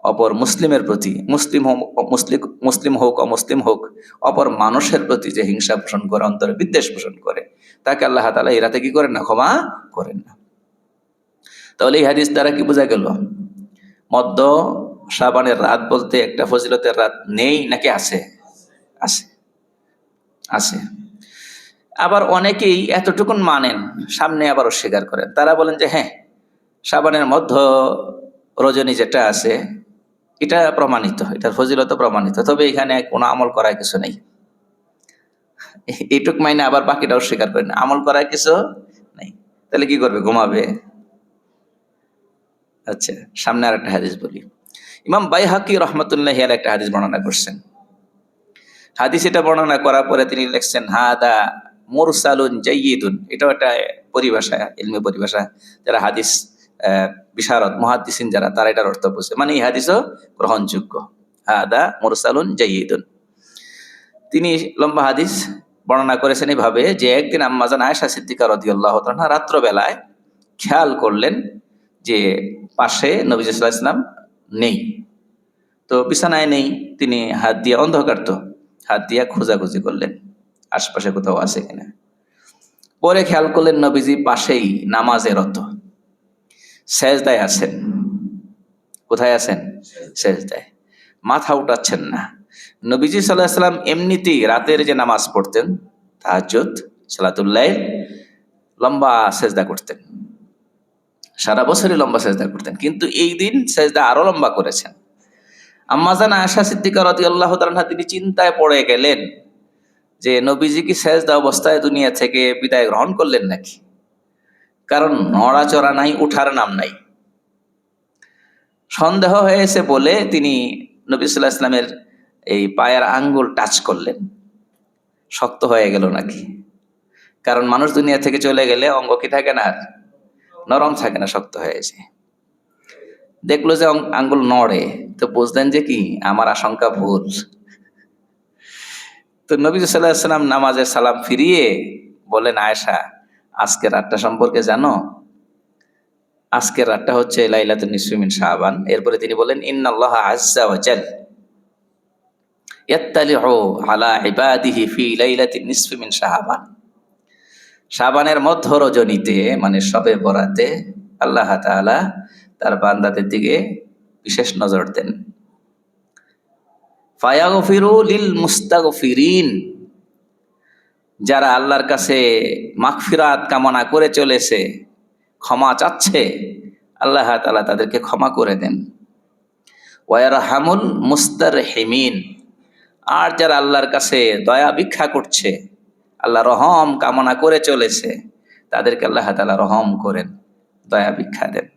অপর মুসলিমের প্রতি, মুসলিম হোক অমুসলিম হোক, অপর মানুষের প্রতি যে হিংসা পোষণ করে, অন্তরে বিদ্বেষ পোষণ করে, তাকে আল্লাহ তাআলা এই রাতে কি করেন না? ক্ষমা করেন না। তাহলে এই হাদিস দ্বারা কি বোঝা গেল? মধ্য শাবানের রাত বলতে একটা ফজিলতের রাত নেই নাকি আছে? আছে, আছে। আবার অনেকেই এতটুকুন মানেন, সামনে আবার অস্বীকার করেন। তারা বলেন যে হ্যাঁ, শাবানের মধ্য রজনী যেটা আছে এটা প্রমাণিত, এটার ফজিলত প্রমাণিত, তবে এখানে কোনো আমল করার কিছু নেই। এইটুক মাইনে আবার বাকিটা অস্বীকার করে না, আমল করার কিছু নাই, তাহলে কি করবে? ঘুমাবে। আচ্ছা, সামনে আর একটা হাদিস বলি। ইমাম বাইহাকি রহমতুল্লাহ একটা হাদিস বর্ণনা করছেন। হাদিস এটা বর্ণনা করার পরে তিনি লিখছেন হাদা মুরসালুন জাইয়িদুন। এটাও একটা পরিভাষা, ইলমি পরিভাষা। যারা হাদিস বিশারদ মুহাদ্দিসিন যারা, তারা এটার অর্থ বুঝে, মানে এই হাদিসও গ্রহণযোগ্য। হাদা মুরসালুন জাইয়িদুন। তিনি লম্বা হাদিস বর্ণনা করেছেন এইভাবে যে একদিন আম্মাজান আয়েশা সিদ্দিকা রাদিয়াল্লাহু তাআলা রাত্রবেলায় খেয়াল করলেন যে পাশে নবী সাল্লাল্লাহু আলাইহি ওয়াসাল্লাম নেই। তো বিছানায় নেই, তিনি হাত দিয়ে, অন্ধকার তো, হাত দিয়ে খোঁজাখুঁজি করলেন আশপাশে কোথাও আছে কিনা। পরে খেয়াল করলেন নবীজি পাশেই নামাজে রত, সেজদায় আছেন। কোথায় আছেন? সেজদায়। মাথা উঠাচ্ছেন না। নবীজি সাল্লাল্লাহু আলাইহি ওয়াসাল্লাম এমনিতেই রাতের যে নামাজ পড়তেন, তাহাজ্জুদ, সালাতুল লাইল, লম্বা সেজদা করতেন, সারা বছরই লম্বা সেজদা করতেন, কিন্তু এই দিন সেজদা আরো লম্বা করেছেন। আম্মাজান আয়েশা সিদ্দিকা রাদিয়াল্লাহু তাআলা তিনি চিন্তায় পড়ে গেলেন যে নবীজি কি সেজদা অবস্থায় দুনিয়া থেকে বিদায় গ্রহণ করলেন নাকি? কারণ নড়াচড়া নাই, উঠার নাম নাই। সন্দেহ হয়েছে বলে তিনি নবী সাল্লাল্লাহু আলাইহি ওয়াসাল্লামের এই পায়ের আঙ্গুল টাচ করলেন, শক্ত হয়ে গেল নাকি। কারণ মানুষ দুনিয়া থেকে চলে গেলে অঙ্গ কি থাকে না, আর নরম থাকে না, শক্ত হয়ে যায়। দেখলো যে আঙ্গুল নড়ে, তো বুঝলেন যে কি আমার আশঙ্কা ভুল। তো নবী সাল্লাল্লাহু আলাইহি ওয়াসাল্লাম নামাজের সালাম ফিরিয়ে বলেন, আয়েশা, আজকের রাতটা সম্পর্কে জানো? আজকের রাতটা হচ্ছে লাইলাতুন নিসফি মিন শাবান। এরপরে তিনি বলেন, ইন্নাল্লাহা আযজা ওয়া জাল ইয়াত্তালিউ আলা ইবাদিহি ফি লাইলাতিন নিসফি মিন শাবান। শাবানের মধ্য রজনীতে, মানে শবে বরাতে, আল্লাহ তাআলা তার বান্দাদের দিকে বিশেষ নজর দেন। ফায়াগফিরু লিল মুস্তাগফিরিন, যারা আল্লাহর কাছে মাগফিরাত কামনা করে চলেছে, ক্ষমা চাচ্ছে, আল্লাহ তাআলা তাদেরকে ক্ষমা করে দেন। ওয়ারহামুল মুস্তারহিমিন, আর যারা আল্লাহর কাছে দয়া ভিক্ষা করছে, আল্লাহ রহম কামনা করে চলেছে, তাদেরকে আল্লাহ তাআলা রহম করেন, দয়া ভিক্ষা দেন।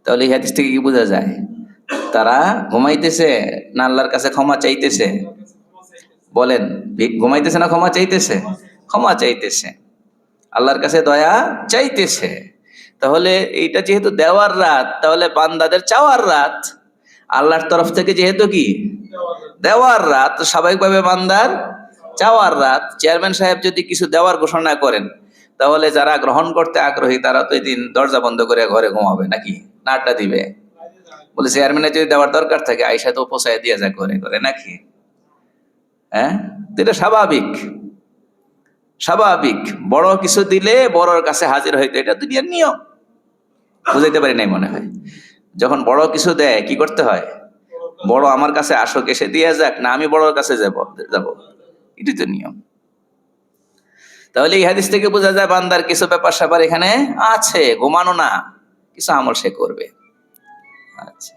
তাহলে এই হাদিস থেকে কি বোঝা যায়? তারা ঘুমাইতেছে না আল্লাহর কাছে ক্ষমা চাইতেছে? বলেন, ঘুমাইতেছে না ক্ষমা চাইতেছে? ক্ষমা চাইতেছে, আল্লাহর কাছে দয়া চাইতেছে। তাহলে এইটা যেহেতু দেওয়ার রাত, তাহলে বান্দাদের চাওয়ার রাত। আল্লাহর তরফ থেকে যেহেতু কি দেওয়ার রাত, স্বাভাবিকভাবে বান্দার চাওয়ার রাত। চেয়ারম্যান সাহেব যদি কিছু দেওয়ার ঘোষণা করেন, তাহলে যারা গ্রহণ করতে আগ্রহী তারা তো এদিন দরজা বন্ধ করে ঘরে ঘুমাবে নাকি, না আড্ডা দিবে? বলে চেয়ারম্যানের যদি দেওয়ার দরকার থাকে, আয়সা তো পোষায় দিয়ে যায় করে করে নাকি? হ্যাঁ, এটা স্বাভাবিক। স্বাভাবিক, বড় কিছু দিলে বড়র কাছে হাজির হইতো, এটা দুনিয়ার নিয়ম। বুঝাইতে পারি নাই মনে হয়। যখন বড় কিছু দেয় কি করতে হয়? বড় আমার কাছে আসুক, এসে দিয়ে যাক, না আমি বড়র কাছে যাব, এটাই তো নিয়ম। তাহলে এই হাদিস থেকে বোঝা যায় বান্দার কিছু ব্যাপার স্যাপার এখানে আছে, ঘুমানো না, কিছু আমল সে করবে। আচ্ছা,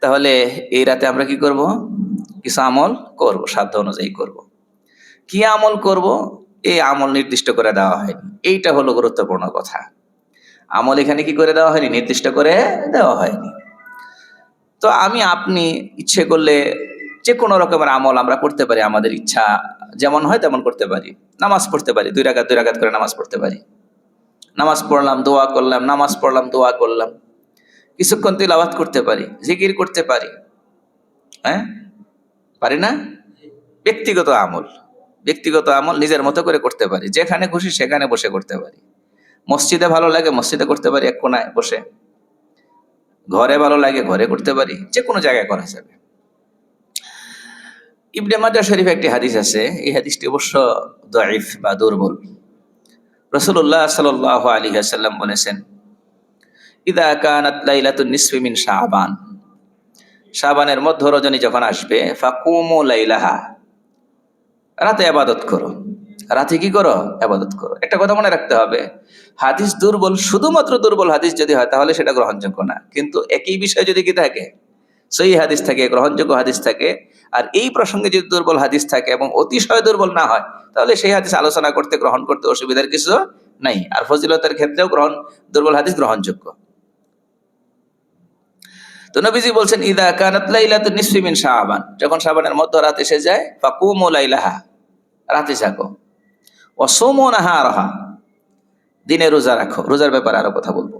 তাহলে এই রাতে আমরা কি করব? কিছু আমল করব, সাধ্য অনুযায়ী করব। কি আমল করব? এই আমল নির্দিষ্ট করে দেওয়া হয়নি, এইটা হলো গুরুত্বপূর্ণ কথা। আমল এখানে কি করে দেওয়া হয়নি? নির্দিষ্ট করে দেওয়া হয়নি। তো আমি আপনি ইচ্ছে করলে যে কোনো রকমের আমল আমরা করতে পারি, আমাদের ইচ্ছা যেমন হয় তেমন করতে পারি। নামাজ পড়তে পারি, 2 রাকাত করে নামাজ পড়তে পারি। নামাজ পড়লাম, দোয়া করলাম, নামাজ পড়লাম, দোয়া করলাম। কিছুক্ষণ তিলাওয়াত করতে পারি, জিকির করতে পারি। হ্যাঁ, পারি না? ব্যক্তিগত আমল, ব্যক্তিগত আমল নিজের মতো করে করতে পারি, যেখানে খুশি সেখানে বসে করতে পারি। মসজিদে ভালো লাগে মসজিদে করতে পারি, এক কোনায় বসে। ঘরে ভালো লাগে ঘরে করতে পারি, যে কোনো জায়গায় করা যাবে। ইবনে মাজাহ শরীফে একটি হাদিস আছে, এই হাদিসটি অবশ্য দাঈফ বা দুর্বল। রাসূলুল্লাহ সাল্লাল্লাহু আলাইহি ওয়াসাল্লাম বলেছেন, ইযা কানাত লাইলাতুন নিসফি মিন শাবান, শাবানের মধ্য রজনী যখন আসবে, ফাকুমু লাইলাহা, রাতে ইবাদত করো। রাতে কি করো? ইবাদত করো। একটা কথা মনে রাখতে হবে, হাদিস দুর্বল, শুধুমাত্র দুর্বল হাদিস যদি হয় তাহলে সেটা গ্রহণযোগ্য না। কিন্তু একই বিষয় যদি কি থাকে, সহিহ হাদিস থাকে, গ্রহণযোগ্য হাদিস থাকে, আর এই প্রসঙ্গে যদি দুর্বল হাদিস থাকে এবং অতিশয় দুর্বল না হয়, তাহলে সেই হাদিস আলোচনা করতে, গ্রহণ করতে অসুবিধার কিছু নাই। আর ফজিলতের ক্ষেত্রেও দুর্বল হাদিস গ্রহণযোগ্য। তো নবীজি বলছেন, ইদা কানাত লাইলাতুন নিসফি মিন শাবান, যখন শাবানের মধ্যরাত এসে যায়, ফাকুমু লাইলাহা, রাতে জাগো, ওয়া সুমু নাহারাহা, দিনে রোজা রাখো। রোজার ব্যাপারে আরো কথা বলবো।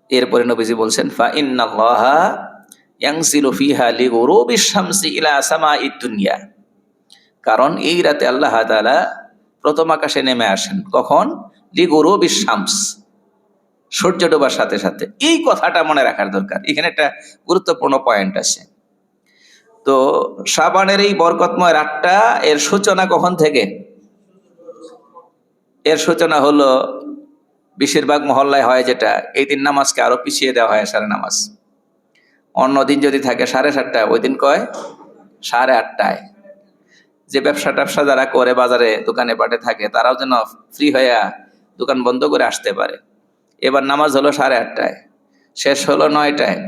এরপরে নবীজি বলছেন, ফা ইন্নাল্লাহা ইয়ানজিলু ফিহা লিগুরুবিশ শামসি ইলা সামাঈদ দুনিয়া, কারণ এই রাতে আল্লাহ তাআলা প্রথম আকাশে নেমে আসেন। কখন? লিগুরুবিশ শামস, সূর্য ডোবার সাথে সাথে। এই কথাটা মনে রাখার দরকার, এখানে একটা গুরুত্বপূর্ণ পয়েন্ট আছে। তো শাবানের এই বরকতময় রাতটা, এর সূচনা কখন থেকে? এর সূচনা হলো, বেশিরভাগ মহল্লায় হয় যেটা, এই দিন নামাজকে আরো পিছিয়ে দেওয়া হয় এশার নামাজ। অন্যদিন যদি থাকে 7:30, ওই দিন কয় 8:30। যে ব্যবসা ট্যাবসা যারা করে, বাজারে দোকানে পাটে থাকে, তারাও যেন ফ্রি হইয়া দোকান বন্ধ করে আসতে পারে। এবার নামাজ হলো 8:30, শেষ হলো 9টায়।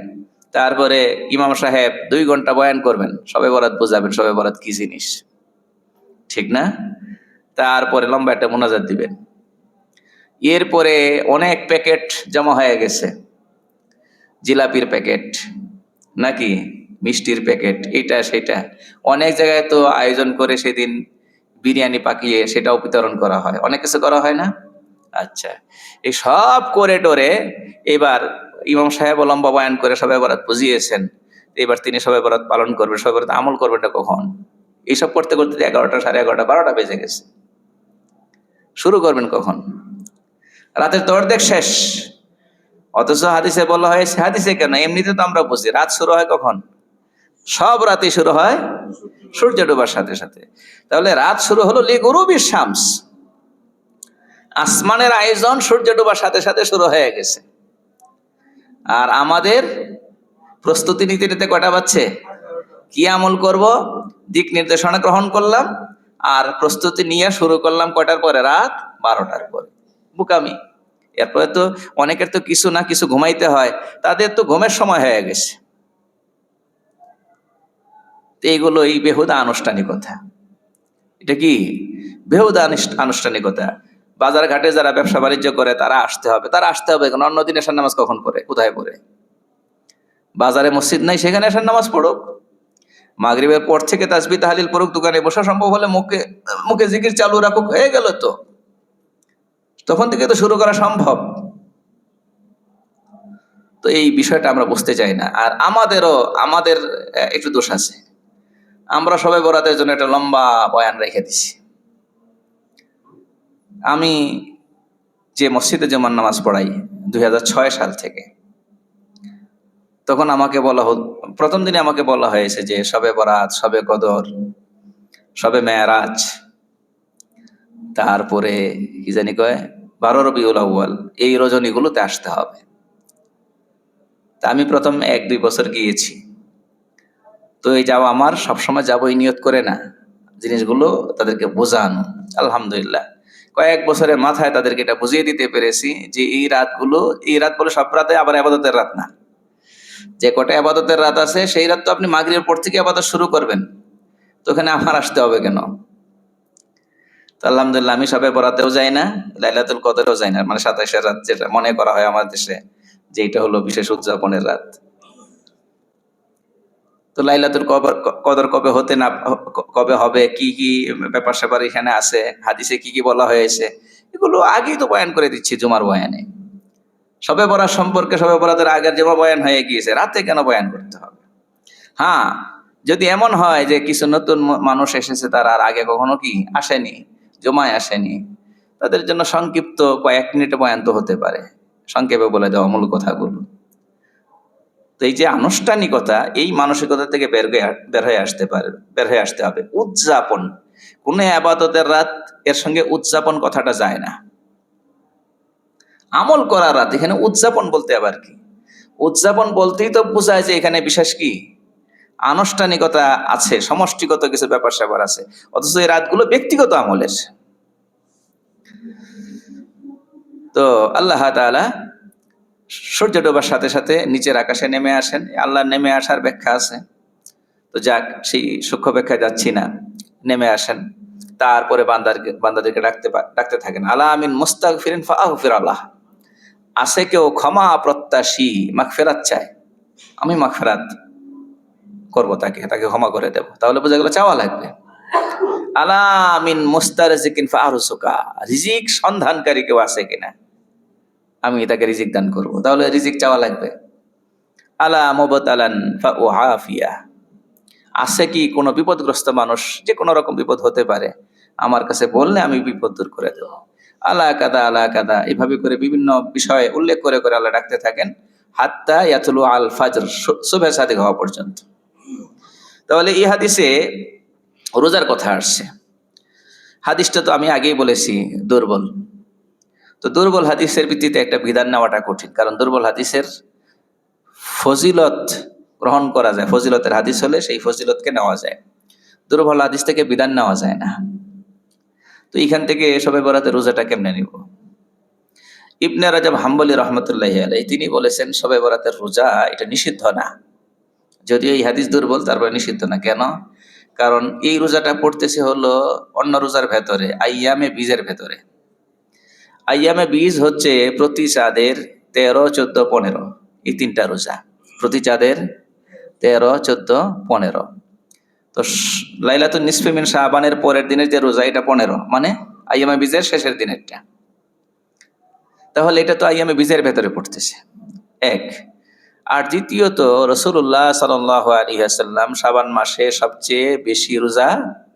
তারপরে ইমাম সাহেব 2 ঘন্টা বয়ান করবেন, শবে বরাত বোঝাবেন, শবে বরাত কি জিনিস, ঠিক না? তারপরে লম্বা একটা মোনাজাত দিবেন। এরপরে অনেক প্যাকেট জমা হয়ে গেছে, জিলাপির প্যাকেট নাকি মিষ্টির প্যাকেট, এটা সেটা। অনেক জায়গায় তো আয়োজন করে সেদিন বিরিয়ানি পাকিয়ে সেটাও বিতরণ করা হয়, অনেক কিছু করা হয় না? আচ্ছা, এই সব করে টোরে এবার ইমাম সাহেব লম্বা বয়ান করে শবে বরাত বুঝিয়েছেন। এবার তিনি শবে বরাত পালন করবেন, শবে বরাত আমল করবেনটা কখন? এইসব করতে করতে 11টা, 11:30, 12টা বেজে গেছে। শুরু করবেন কখন? রাতের তো অর্ধেক শেষ। অথচ হাদিসে বলা হয়েছে, হাদিসে কেন, এমনিতে তো আমরা বুঝি, রাত শুরু হয় কখন? সব রাতে শুরু হয় সূর্য ডোবার সাথে সাথে। তাহলে রাত শুরু হলো লিগুরুবিশ শামস, আসমানের আয়োজন সূর্য ডোবার সাথে সাথে শুরু হয়ে গেছে। আর আমাদের প্রস্তুতি নিতে নিতে কয়টা বাজছে? কি আমল করব, দিক নির্দেশনা গ্রহণ করলাম, আর প্রস্তুতি নিয়ে শুরু করলাম কয়টার পরে? রাত 12টার পরে। বুকামি। এরপরে তো অনেকের তো কিছু না কিছু ঘুমাইতে হয়, তাদের তো ঘুমের সময় হয়ে গেছে। এইগুলো এই বেহুদা আনুষ্ঠানিকতা। এটা কি বেহুদা আনুষ্ঠানিকতা? বাজার ঘাটে যারা ব্যবসা বাণিজ্য করে তারা আসতে হবে, কারণ অন্যদিন এশার নামাজ কখন পড়ে, কোথায় পড়ে? বাজারে মসজিদ নাই, সেখানে এশার নামাজ পড়ুক। মাগরিবের পর থেকে তাসবিহ তাহলিল পড়ুক, দোকানে বসা সম্ভব হলে মুখে মুখে জিকির চালু রাখুক, হয়ে গেল তো। তখন থেকে তো শুরু করা সম্ভব। তো এই বিষয়টা আমরা বুঝতে চাই না। আর আমাদের একটু দোষ আছে, আমরা সবাই বরাতের জন্য একটা লম্বা বয়ান রেখে দিছি। আমি যে মসজিদে জুমার নামাজ পড়াই 2006 সাল থেকে, তখন আমাকে প্রথম দিনে আমাকে বলা হয়েছে যে শবে বরাত, শবে কদর, শবে মেরাজ, তারপরে কি জানি কয় 12 রবিউল আউয়াল, এই রজনীগুলোতে আসতে হবে। তা আমি প্রথম 1-2 বছর গিয়েছি। তো এই যাওয়া আমার সবসময় যাবো এই নিয়ত করে না, জিনিসগুলো তাদেরকে বোঝানো। আলহামদুলিল্লাহ কয়েক বছরের মাথায় তাদেরকে এটা বুঝিয়ে দিতে পেরেছি যে এই রাত বলে সব রাতে আবার ইবাদতের রাত না। যে কটা ইবাদতের রাত আছে, সেই রাত তো আপনি মাগরিবের পর থেকে ইবাদত শুরু করবেন, তো ওখানে আমার আসতে হবে কেন? তো আলহামদুলিল্লাহ আমি সবে বরাতেও যাই না, লাইলাতুল কদরেও যাই না, মানে 27-এর রাত যেটা মনে করা হয় আমার দেশে যে এটা হলো বিশেষ উদযাপনের রাত। তো লাইলাতুল কদর কবে হবে, কি কি ব্যাপার স্যাপার এখানে আছে, হাদিসে কি কি বলা হয়েছে, এগুলো আগেই তো বয়ান করে দিচ্ছি জুমার বয়ানে। শবে বরাত সম্পর্কে শবে বরাতের আগের জমা বয়ান হয়ে গিয়েছে, রাতে কেন বয়ান করতে হবে? হ্যাঁ, যদি এমন হয় যে কিছু নতুন মানুষ এসেছে, তারা আর আগে কখনো কি আসেনি, জমায় আসেনি, তাদের জন্য সংক্ষিপ্ত কয়েক মিনিটে বয়ান তো হতে পারে, সংক্ষেপে বলে দেওয়া মূল কথাগুলো। তো এই যে আনুষ্ঠানিকতা, এই মানসিকতা থেকে বের হয়ে আসতে হবে। উদযাপন, কোন ইবাদতের রাত, এর সঙ্গে উদযাপন কথাটা যায় না। আমল করার রাত, এখানে উদযাপন বলতে আবার কি? উদযাপন বলতেই তো বোঝায় যে এখানে বিশেষ কি আনুষ্ঠানিকতা আছে, সমষ্টিগত কিছু ব্যাপার স্যাপার আছে। অথচ এই রাতগুলো ব্যক্তিগত আমলের। তো আল্লাহ তাআলা সূর্য ডোবার সাথে সাথে নিচের আকাশে নেমে আসেন। আল্লাহ নেমে আসার ব্যাখ্যা আছে, তো যাক সেই সূক্ষ্ম ব্যাখ্যায় যাচ্ছি না। নেমে আসেন, তারপরে বান্দাদেরকে ডাকতে থাকেন, আলা আমিন মুস্তাগফিরিন ফাআগফির আল্লাহ, আছে কেউ ক্ষমা প্রত্যাশী, মাগফিরাত চায়, আমি মাগফিরাত করবো, তাকে ক্ষমা করে দেব। তাহলে বোঝা গেল চাওয়া লাগবে। আলা মিন মুস্তারজিকিন ফাআরুসুকা, রিজিক সন্ধানকারী কেউ আছে কিনা, আমি তাকে রিজিক দান করব। তাহলে রিজিক চাওয়া লাগবে। আলা মুবতালান ফাউআফিয়া, আছে কি কোনো বিপদগ্রস্ত মানুষ, যে কোনো রকম বিপদ হতে পারে, আমার কাছে বললে আমি বিপদ দূর করে দেব। আলা কাদা আলা কাদা, এইভাবে করে বিভিন্ন বিষয়ে উল্লেখ করে করে আল্লাহ ডাকতে থাকেন, হাত্তা ইয়াতলু আল ফাজর, সুবহ সাদিক হওয়া পর্যন্ত। তাহলে এই হাদিসে রোজার কথা আসছে। হাদিসটা তো আমি আগেই বলেছি দুর্বল। তো দুর্বল হাদিসের ভিত্তিতে একটা বিধান নেওয়াটা কঠিন, কারণ দুর্বল হাদিসের ফজিলত গ্রহণ করা যায়, ফজিলতের হাদিস হলে সেই ফজিলতকে নেওয়া যায়, দুর্বল হাদিস থেকে বিধান নেওয়া যায় না। তো এখান থেকে শবে বরাতে রোজাটা কেমনে নিব? ইবনে রাজব হাম্বলী রহমতুল্লাহি আলাইহি তিনি বলেছেন শবে বরাতের রোজা এটা নিষিদ্ধ না, যদিও এই হাদিস দুর্বল, তারপরে নিষিদ্ধ না। কেন? কারণ এই রোজাটা পড়তেছে হলো অন্য রোজার ভেতরে, আইয়ামে বীজের ভেতরে। আইয়ামে বীজ হচ্ছে প্রতি চাঁদের 13, 14, 15, এই তিনটা রোজা। প্রতি চাঁদের 13, 14, 15। তো লাইলাতুন নিসফি মিন শাবানের পরের দিনের যে রোজা, এটা 15, মানে আইয়ামে বীজের শেষের দিনেরটা। তাহলে এটা তো আইয়ামে বীজের ভেতরে পড়তেছে, এক। আর দ্বিতীয়ত রাসূলুল্লাহ সাল্লাল্লাহু আলাইহি ওয়াসাল্লাম শাবান মাসে সবচেয়ে বেশি রোজা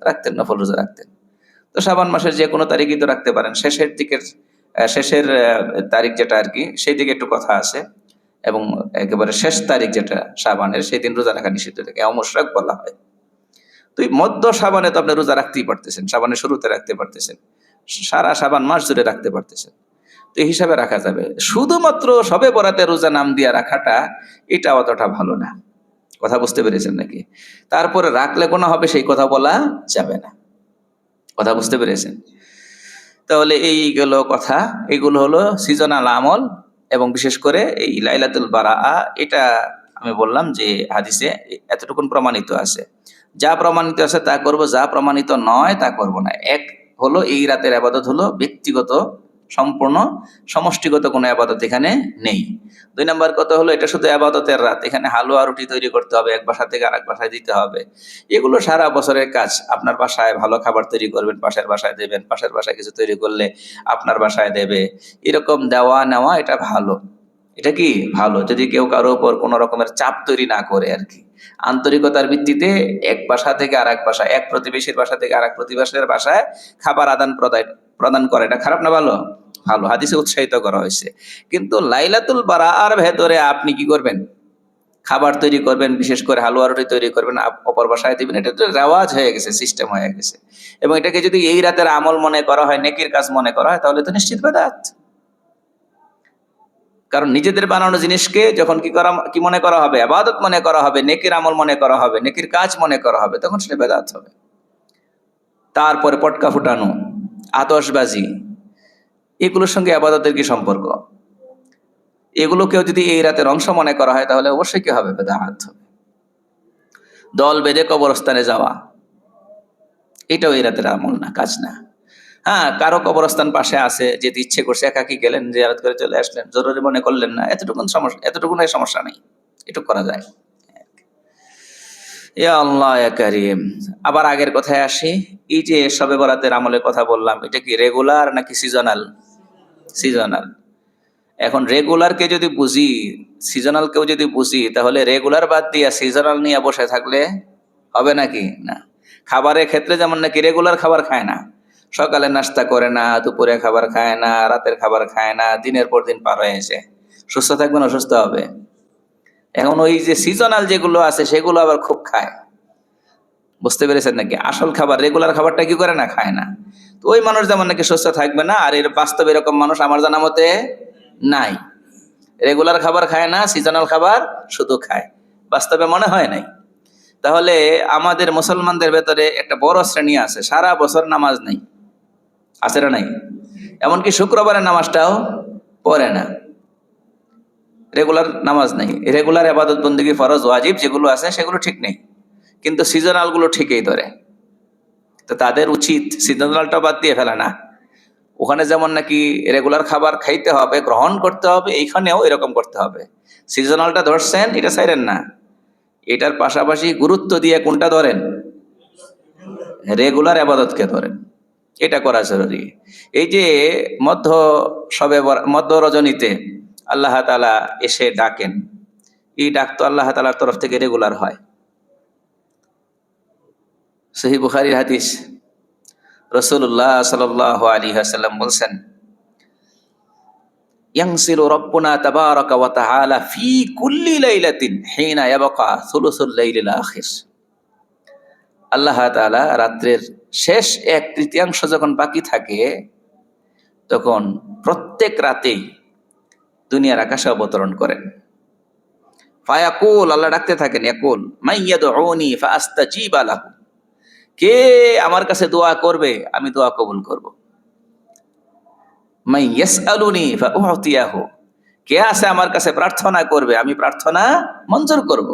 রাখতেন, নফল রোজা রাখতেন। তো শাবান মাসের যে কোনো তারিখই তো রাখতে পারেন, শেষের তারিখ যেটা আর কি, সেই দিকে একটু কথা আছে, এবং একেবারে শেষ তারিখ যেটা শাবানের, সেই দিন রোজা রাখা নিষিদ্ধ, থাকে মুশরাক বলা হয়। তো এই মধ্য শাবানে তো আপনি রোজা রাখতেই পারতেছেন, শাবানের শুরুতে রাখতে পারতেছেন, সারা শাবান মাস জুড়ে রাখতে পারতেছেন, তো এই হিসাবে রাখা যাবে। শুধুমাত্র শবে বরাতে রোজা নাম দিয়া রাখাটা, এটা অতটা ভালো না। কথা বুঝতে পেরেছেন নাকি? তারপরে রাখলে কোনো হবে সেই কথা বলা যাবে না। কথা বুঝতে পেরেছেন? তাহলে এই গেল কথা, এগুলো হলো সিজনাল আমল, এবং বিশেষ করে এই লাইলাতুল বারাআ, এটা আমি বললাম যে হাদিসে এতটুকুন প্রমাণিত আছে। যা প্রমাণিত আছে তা করব, যা প্রমাণিত নয় তা করব না। এক হলো এই রাতের আবাদত হলো ব্যক্তিগত, সম্পূর্ণ সমষ্টিগত কোনো আবাদত এখানে নেই। 2 নাম্বার কথা হলো এটা শুধু আবাদতের রাত, এখানে হালুয়া রুটি তৈরি করতে হবে, এক বাসা থেকে আরেক বাসায় দিতে হবে, এগুলো সারা বছরের কাজ। আপনার বাসায় ভালো খাবার তৈরি করবেন, পাশের বাসায় দেবেন, পাশের বাসায় কিছু তৈরি করলে আপনার বাসায় দেবে, এরকম দেওয়া নেওয়া, এটা ভালো। এটা কি ভালো, যদি কেউ কারো উপর কোনো রকমের চাপ তৈরি না করে আর কি, আন্তরিকতার ভিত্তিতে এক বাসা থেকে আরেক বাসায়, এক প্রতিবেশীর বাসা থেকে আরেক প্রতিবেশীর বাসায় খাবার আদান প্রদান করে, এটা খারাপ না ভালো? ভালো, হাদিসে উৎসাহিত করা হয়েছে। কিন্তু লাইলাতুল বারাআর ভেতরে আপনি কি করবেন? খাবার তৈরি করবেন, বিশেষ করে হালুয়া রুটি তৈরি করবেন, অপর বাসায় দিবেন, এটা তো রেওয়াজ হয়ে গেছে, সিস্টেম হয়ে গেছে। এবং এটাকে যদি এই রাতের আমল মনে করা হয়, নেকির কাজ মনে করা হয়, তাহলে তো নিশ্চিত বেদাত। কারণ নিজেদের বানানো জিনিসকে যখন কি মনে করা হবে? ইবাদত মনে করা হবে, নেকির আমল মনে করা হবে, নেকির কাজ মনে করা হবে, তখন সেটা বেদাত হবে। তারপরে পটকা ফুটানো, আতশবাজি, এগুলোর সঙ্গে ইবাদতের কি সম্পর্ক? এগুলোকেও যদি এই রাতের অংশ মনে করা হয়, তাহলে অবশ্যই কি হবে? বেদাত হবে। দল বেঁধে কবরস্থানে যাওয়া, এটাও এই রাতের আমল না, কাজ না। হ্যাঁ, কারো কবরস্থান পাশে আছে, যেতে ইচ্ছে করছে, একাকি গেলেন, জিয়ারত করে চলে আসলেন, জরুরি মনে করলেন না, এতটুকুন সমস্যা নেই, এটুকু করা যায়। ইয়া আল্লাহ ইয়া কারীম। আবার আগের কথায় আসি, এই যে শবে বরাতের আমলের কথা বললাম, এটা কি রেগুলার নাকি সিজনাল? সিজনাল। এখন রেগুলারকে যদি বুঝি, সিজনালকেও যদি বুঝি, তাহলে রেগুলার বাদ দিয়া সিজনাল নিয়ে বসে থাকলে হবে নাকি? না। খাবারের ক্ষেত্রে যেমন নাকি রেগুলার খাবার খায় না, সকালে নাস্তা করে না, দুপুরে খাবার খায় না, রাতের খাবার খায় না, দিনের পর দিন পার হয়েছে, সুস্থ থাকবে না অসুস্থ হবে? এখন ওই যে সিজনাল যেগুলো আছে সেগুলো আবার খুব খায়। বুঝতে পেরেছেন নাকি? আসল খাবার, রেগুলার খাবারটা কি করে না, খায় না। তো ওই মানুষ যেমন নাকি সুস্থ থাকবে না, আর এর বাস্তবে এরকম মানুষ আমার জানা মতে নাই। রেগুলার খাবার খায় না, সিজনাল খাবার শুধু খায়, বাস্তবে মনে হয় নাই। তাহলে আমাদের মুসলমানদের ভেতরে একটা বড় শ্রেণী আছে, সারা বছর নামাজ নেই, আছে না নাই? এমনকি শুক্রবারের নামাজটাও পড়ে না। রেগুলার নামাজ নেই, রেগুলার আবাদত বন্দেগী ফরজ ওয়াজিব যেগুলো আছে সেগুলো ঠিক নেই, কিন্তু সিজনাল গুলো ঠিকই ধরে। তো তাদের উচিত সিজনালটা বাদ দিয়ে ফেলে না। ওখানে যেমন নাকি রেগুলার খাবার খাইতে হবে, গ্রহণ করতে হবে, এইখানেও এরকম করতে হবে। সিজনালটা ধরছেন, এটা ছাইরেন না। এটার পাশাপাশি গুরুত্ব দিয়ে কোনটা ধরেন? রেগুলার আবাদতকে ধরেন। এটা করা জরুরি। এই যে মধ্য মধ্য রজনীতে আল্লাহ তাআলা এসে ডাকেন, এই ডাক তো আল্লাহ তাআলার তরফ থেকে রেগুলার হয়। সহিহ বুখারীর হাদিস, রাসূলুল্লাহ সাল্লাল্লাহু আলাইহি ওয়াসাল্লাম বলছেন, ইয়ানসিলু রাব্বুনা তাবারাকা ওয়া তাআলা ফি কুল্লি লাইলাতিন হিনা ইয়াবকা সুলুসুল লাইলিল আখির। আল্লাহ তাআলা রাত্রের শেষ 1/3 যখন বাকি থাকে, তখন প্রত্যেক রাতেই দুনিয়ার আকাশে অবতরণ করেন। ফায়াকুল, আল্লাহ ডাকতে থাকেন, ইয়াকুল মাইয়াদউনি ফাআস্তাজিবা লাহু, কে আমার কাছে দোয়া করবে আমি দোয়া কবুল করব। মাই ইয়াসআলুনি ফাউতিয়াহু, কে আছে আমার কাছে প্রার্থনা করবে আমি প্রার্থনা মঞ্জুর করব।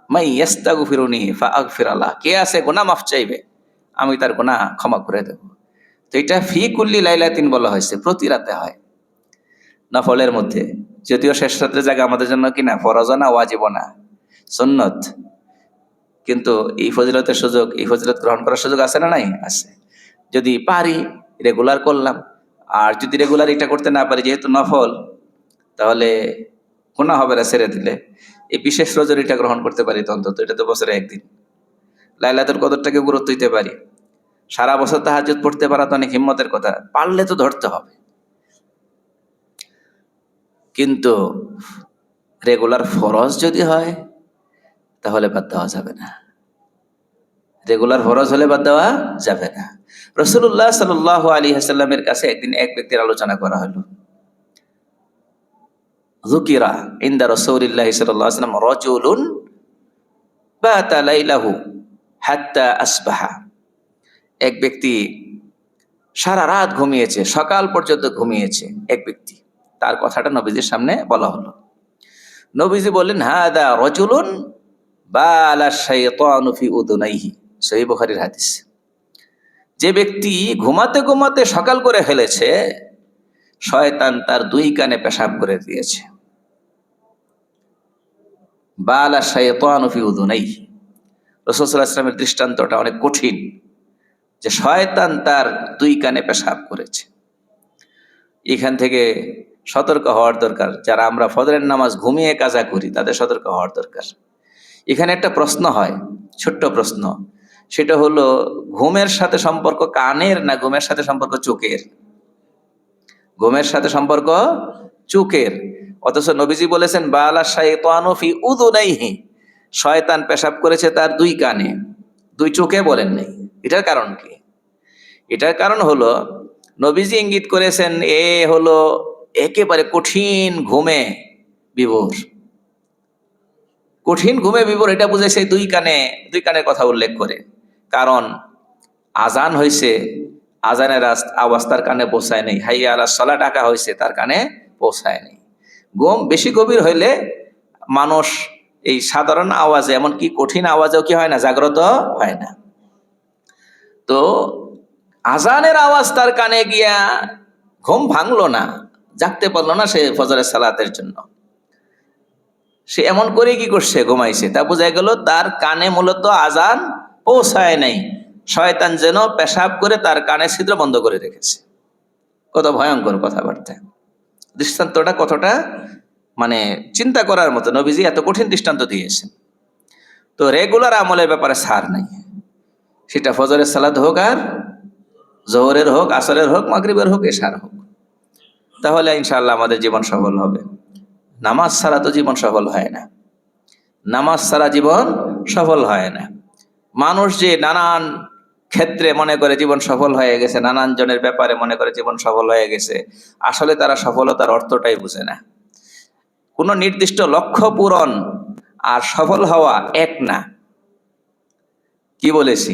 মাই ইয়াস্তাগফিরুনি ফাআগফির লাহ, কে আছে গুনাহ মাফ চাইবে আমি তার গুনাহ ক্ষমা করে দেব। তো এটা ফি কুল্লি লাইলাতিন বলা হয়েছে, প্রতি রাতে হয় নফলের মধ্যে। যদিও শেষ রাতের জায়গা আমাদের জন্য কিনা ফরজ না, ওয়াজিব না, সুন্নত, কিন্তু এই ফজিলতের সুযোগ, এই ফজিলত গ্রহণ করার সুযোগ আছে না? নাই, আছে। যদি পারি রেগুলার করলাম, আর যদি রেগুলার এটা করতে না পারি, যেহেতু নফল, তাহলে গুনাহ হবে না ছেড়ে দিলে। এই বিশেষ রজনীটা গ্রহণ করতে পারি তো অন্তত, এটা তো বছরে একদিন। লাইলাতুল কদরটাকে গুরুত্ব দিতে পারি। সারা বছর তাহাজ্জুদ পড়তে পারা তো অনেক হিম্মতের কথা, পারলে তো ধরতে হবে। কিন্তু রেগুলার ফরজ যদি হয় তাহলে বাদ দেওয়া যাবে না। রেগুলার ফরজ হলে বাদ দেওয়া যাবে না। রাসূলুল্লাহ সাল্লাল্লাহু আলাইহি ওয়াসাল্লামের কাছে একদিন এক ব্যক্তির আলোচনা করা হলো। যুকিরা ইনদা রাসূলিল্লাহি সাল্লাল্লাহু আলাইহি ওয়াসাল্লাম রাজুলুন বাতা লাইলাহু হাত্তা আসবাহা। এক ব্যক্তি সারা রাত ঘুমিয়েছে, সকাল পর্যন্ত ঘুমিয়েছে এক ব্যক্তি। তার কথাটা নবীজির সামনে বলা হলো। নবীজি বললেন, হাদা রাজুলুন বালা শাইতানু ফি উযুনাইহি, সহিহ বুখারীর হাদিস। যে ব্যক্তি ঘুমাতে ঘুমাতে সকাল করে ফেলেছে, শয়তান তার 2 কানে পেশাব করে দিয়েছে। বালা শাইতানু ফি উযুনাইহি, রাসূল সাল্লাল্লাহু আলাইহি ওয়াসাল্লামের দৃষ্টান্তটা অনেক কঠিন, যে শয়তান তার 2 কানে পেশাব করেছে। এখান থেকে সতর্ক হওয়ার দরকার। যারা আমরা ফজরের নামাজ ঘুমিয়ে কাজা করি তাদের সতর্ক হওয়ার দরকার। এখানে একটা প্রশ্ন হয়, ছোট্ট প্রশ্ন, সেটা হলো ঘুমের সাথে সম্পর্ক কানের না ঘুমের সাথে সম্পর্ক চোখের? ঘুমের সাথে সম্পর্ক চোখের। অথচ নবীজি বলেছেন বালা শাইতানু ফি উযুনাইহি, শয়তান পেশাব করেছে তার 2 কানে, 2 চোখে বলেন নাই। এটার কারণ কি? এটার কারণ হলো নবীজি ইঙ্গিত করেছেন এ হলো একেবারে কঠিন ঘুমে বিভোর। কঠিন ঘুমে বিভোর এটা বুঝেছে 2 কানের কথা উল্লেখ করে। কারণ আজান হয়েছে, আজানের আওয়াজ তার কানে পৌঁছায় নেই, হাইয়া আলাস সালাহ ডাকা হয়েছে, তার কানে পৌঁছায় নেই। ঘুম বেশি গভীর হইলে মানুষ এই সাধারণ আওয়াজে, এমনকি কঠিন আওয়াজেও কি হয় না, জাগ্রত হয় না। তো আজানের আওয়াজ তার কানে গিয়া ঘুম ভাঙলো না, জাগতে পারলো না সে ফজরের সালাতের জন্য। সে এমন করে কি করছে, ঘুমাইছে। তা বোঝা গেল তার কানে মূলত আজান পৌঁছায় নাই, শয়তান যেন পেশাব করে তার কানে ছিদ্র বন্ধ করে রেখেছে। কত ভয়ঙ্কর কথাবার্তা। দৃষ্টান্তটা কতটা মানে চিন্তা করার মতো, নবীজি এত কঠিন দৃষ্টান্ত দিয়েছেন। তো রেগুলার আমলের ব্যাপারে ছাড় নাই, সেটা ফজরের সালাত হোক, আর জোহরের হোক, আসরের হোক, মাগরিবের হোক, এশার হোক। তাহলে ইনশাআল্লাহ আমাদের জীবন সফল হবে। নামাজ ছাড়া তো জীবন সফল হয় না, নামাজ ছাড়া জীবন সফল হয় না। মানুষ যে নানান ক্ষেত্রে মনে করে জীবন সফল হয়ে গেছে, নানান জনের ব্যাপারে মনে করে জীবন সফল হয়ে গেছে, আসলে তারা সফলতার অর্থটাই বুঝে না। কোনো নির্দিষ্ট লক্ষ্য পূরণ আর সফল হওয়া এক না। কি বলেছি?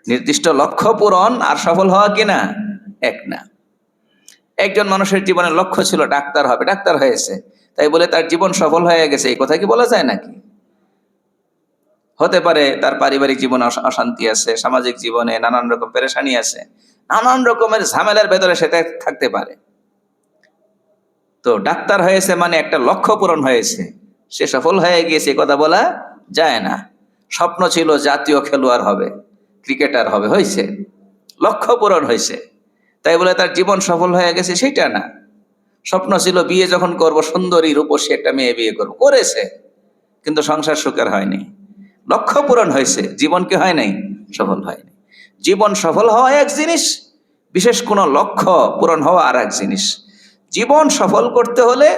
নির্দিষ্ট লক্ষ্য পূরণ আর সফল হওয়া কিনা এক না। একজন মানুষের জীবনের লক্ষ্য ছিল ডাক্তার হবে, ডাক্তার হয়েছে, তাই বলে তার জীবন সফল হয়ে গেছে এই কথা কি বলা যায় নাকি? হতে পারে তার পারিবারিক জীবনে অশান্তি আছে, সামাজিক জীবনে নানান রকম পেরেশানি আছে, নানান রকমের ঝামেলার ভেতরে সে থাকতে পারে। তো ডাক্তার হয়েছে মানে একটা লক্ষ্য পূরণ হয়েছে, সে সফল হয়ে গিয়েছে কথা বলা যায় না। স্বপ্ন ছিল জাতীয় খেলোয়াড় হবে, ক্রিকেটার হবে, হয়েছে, লক্ষ্য পূরণ হয়েছে, তাই বলে তার জীবন সফল হয়ে গেছে সেটা না। স্বপ্ন ছিল বিয়ে যখন করব সুন্দরী রূপসী একটা মেয়ে বিয়ে করব, করেছে, কিন্তু সংসার সুখের হয়নি। লক্ষ্য পূরণ হয়েছে, জীবন কি হয় নাই? সফল হয়নি। জীবন সফল হওয়া এক জিনিস, বিশেষ কোনো লক্ষ্য পূরণ হওয়া আর এক জিনিস। জীবন সফল করতে হলে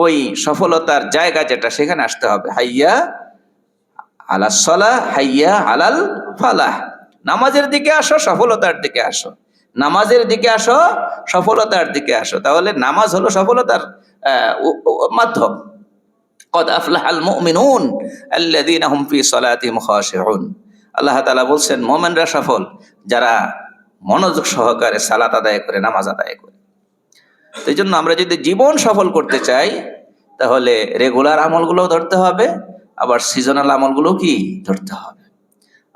ওই সফলতার জায়গা যেটা সেখানে আসতে হবে। হাইয়া আলাস সালাহ, হাইয়া আলাল ফালাহ। নামাজের দিকে আসো, সফলতার দিকে আসো। নামাজের দিকে আসো, সফলতার দিকে আসো। তাহলে নামাজ হলো সফলতার মাধ্যম। কদ আফলাহাল মুমিনুন আল্লাযীনা হুম ফি সালাতিহিম খাশিউন। আল্লাহ তাআলা বলছেন মুমিনরা সফল যারা মনোযোগ সহকারে সালাত আদায় করে, নামাজ আদায় করে। তো এই জন্য আমরা যদি জীবন সফল করতে চাই তাহলে রেগুলার আমলগুলো ধরতে হবে, আবার সিজনাল আমলগুলো কি ধরতে হবে।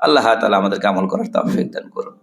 আল্লাহ তাআলা আমাদেরকে আমল করার তৌফিক দান করুন।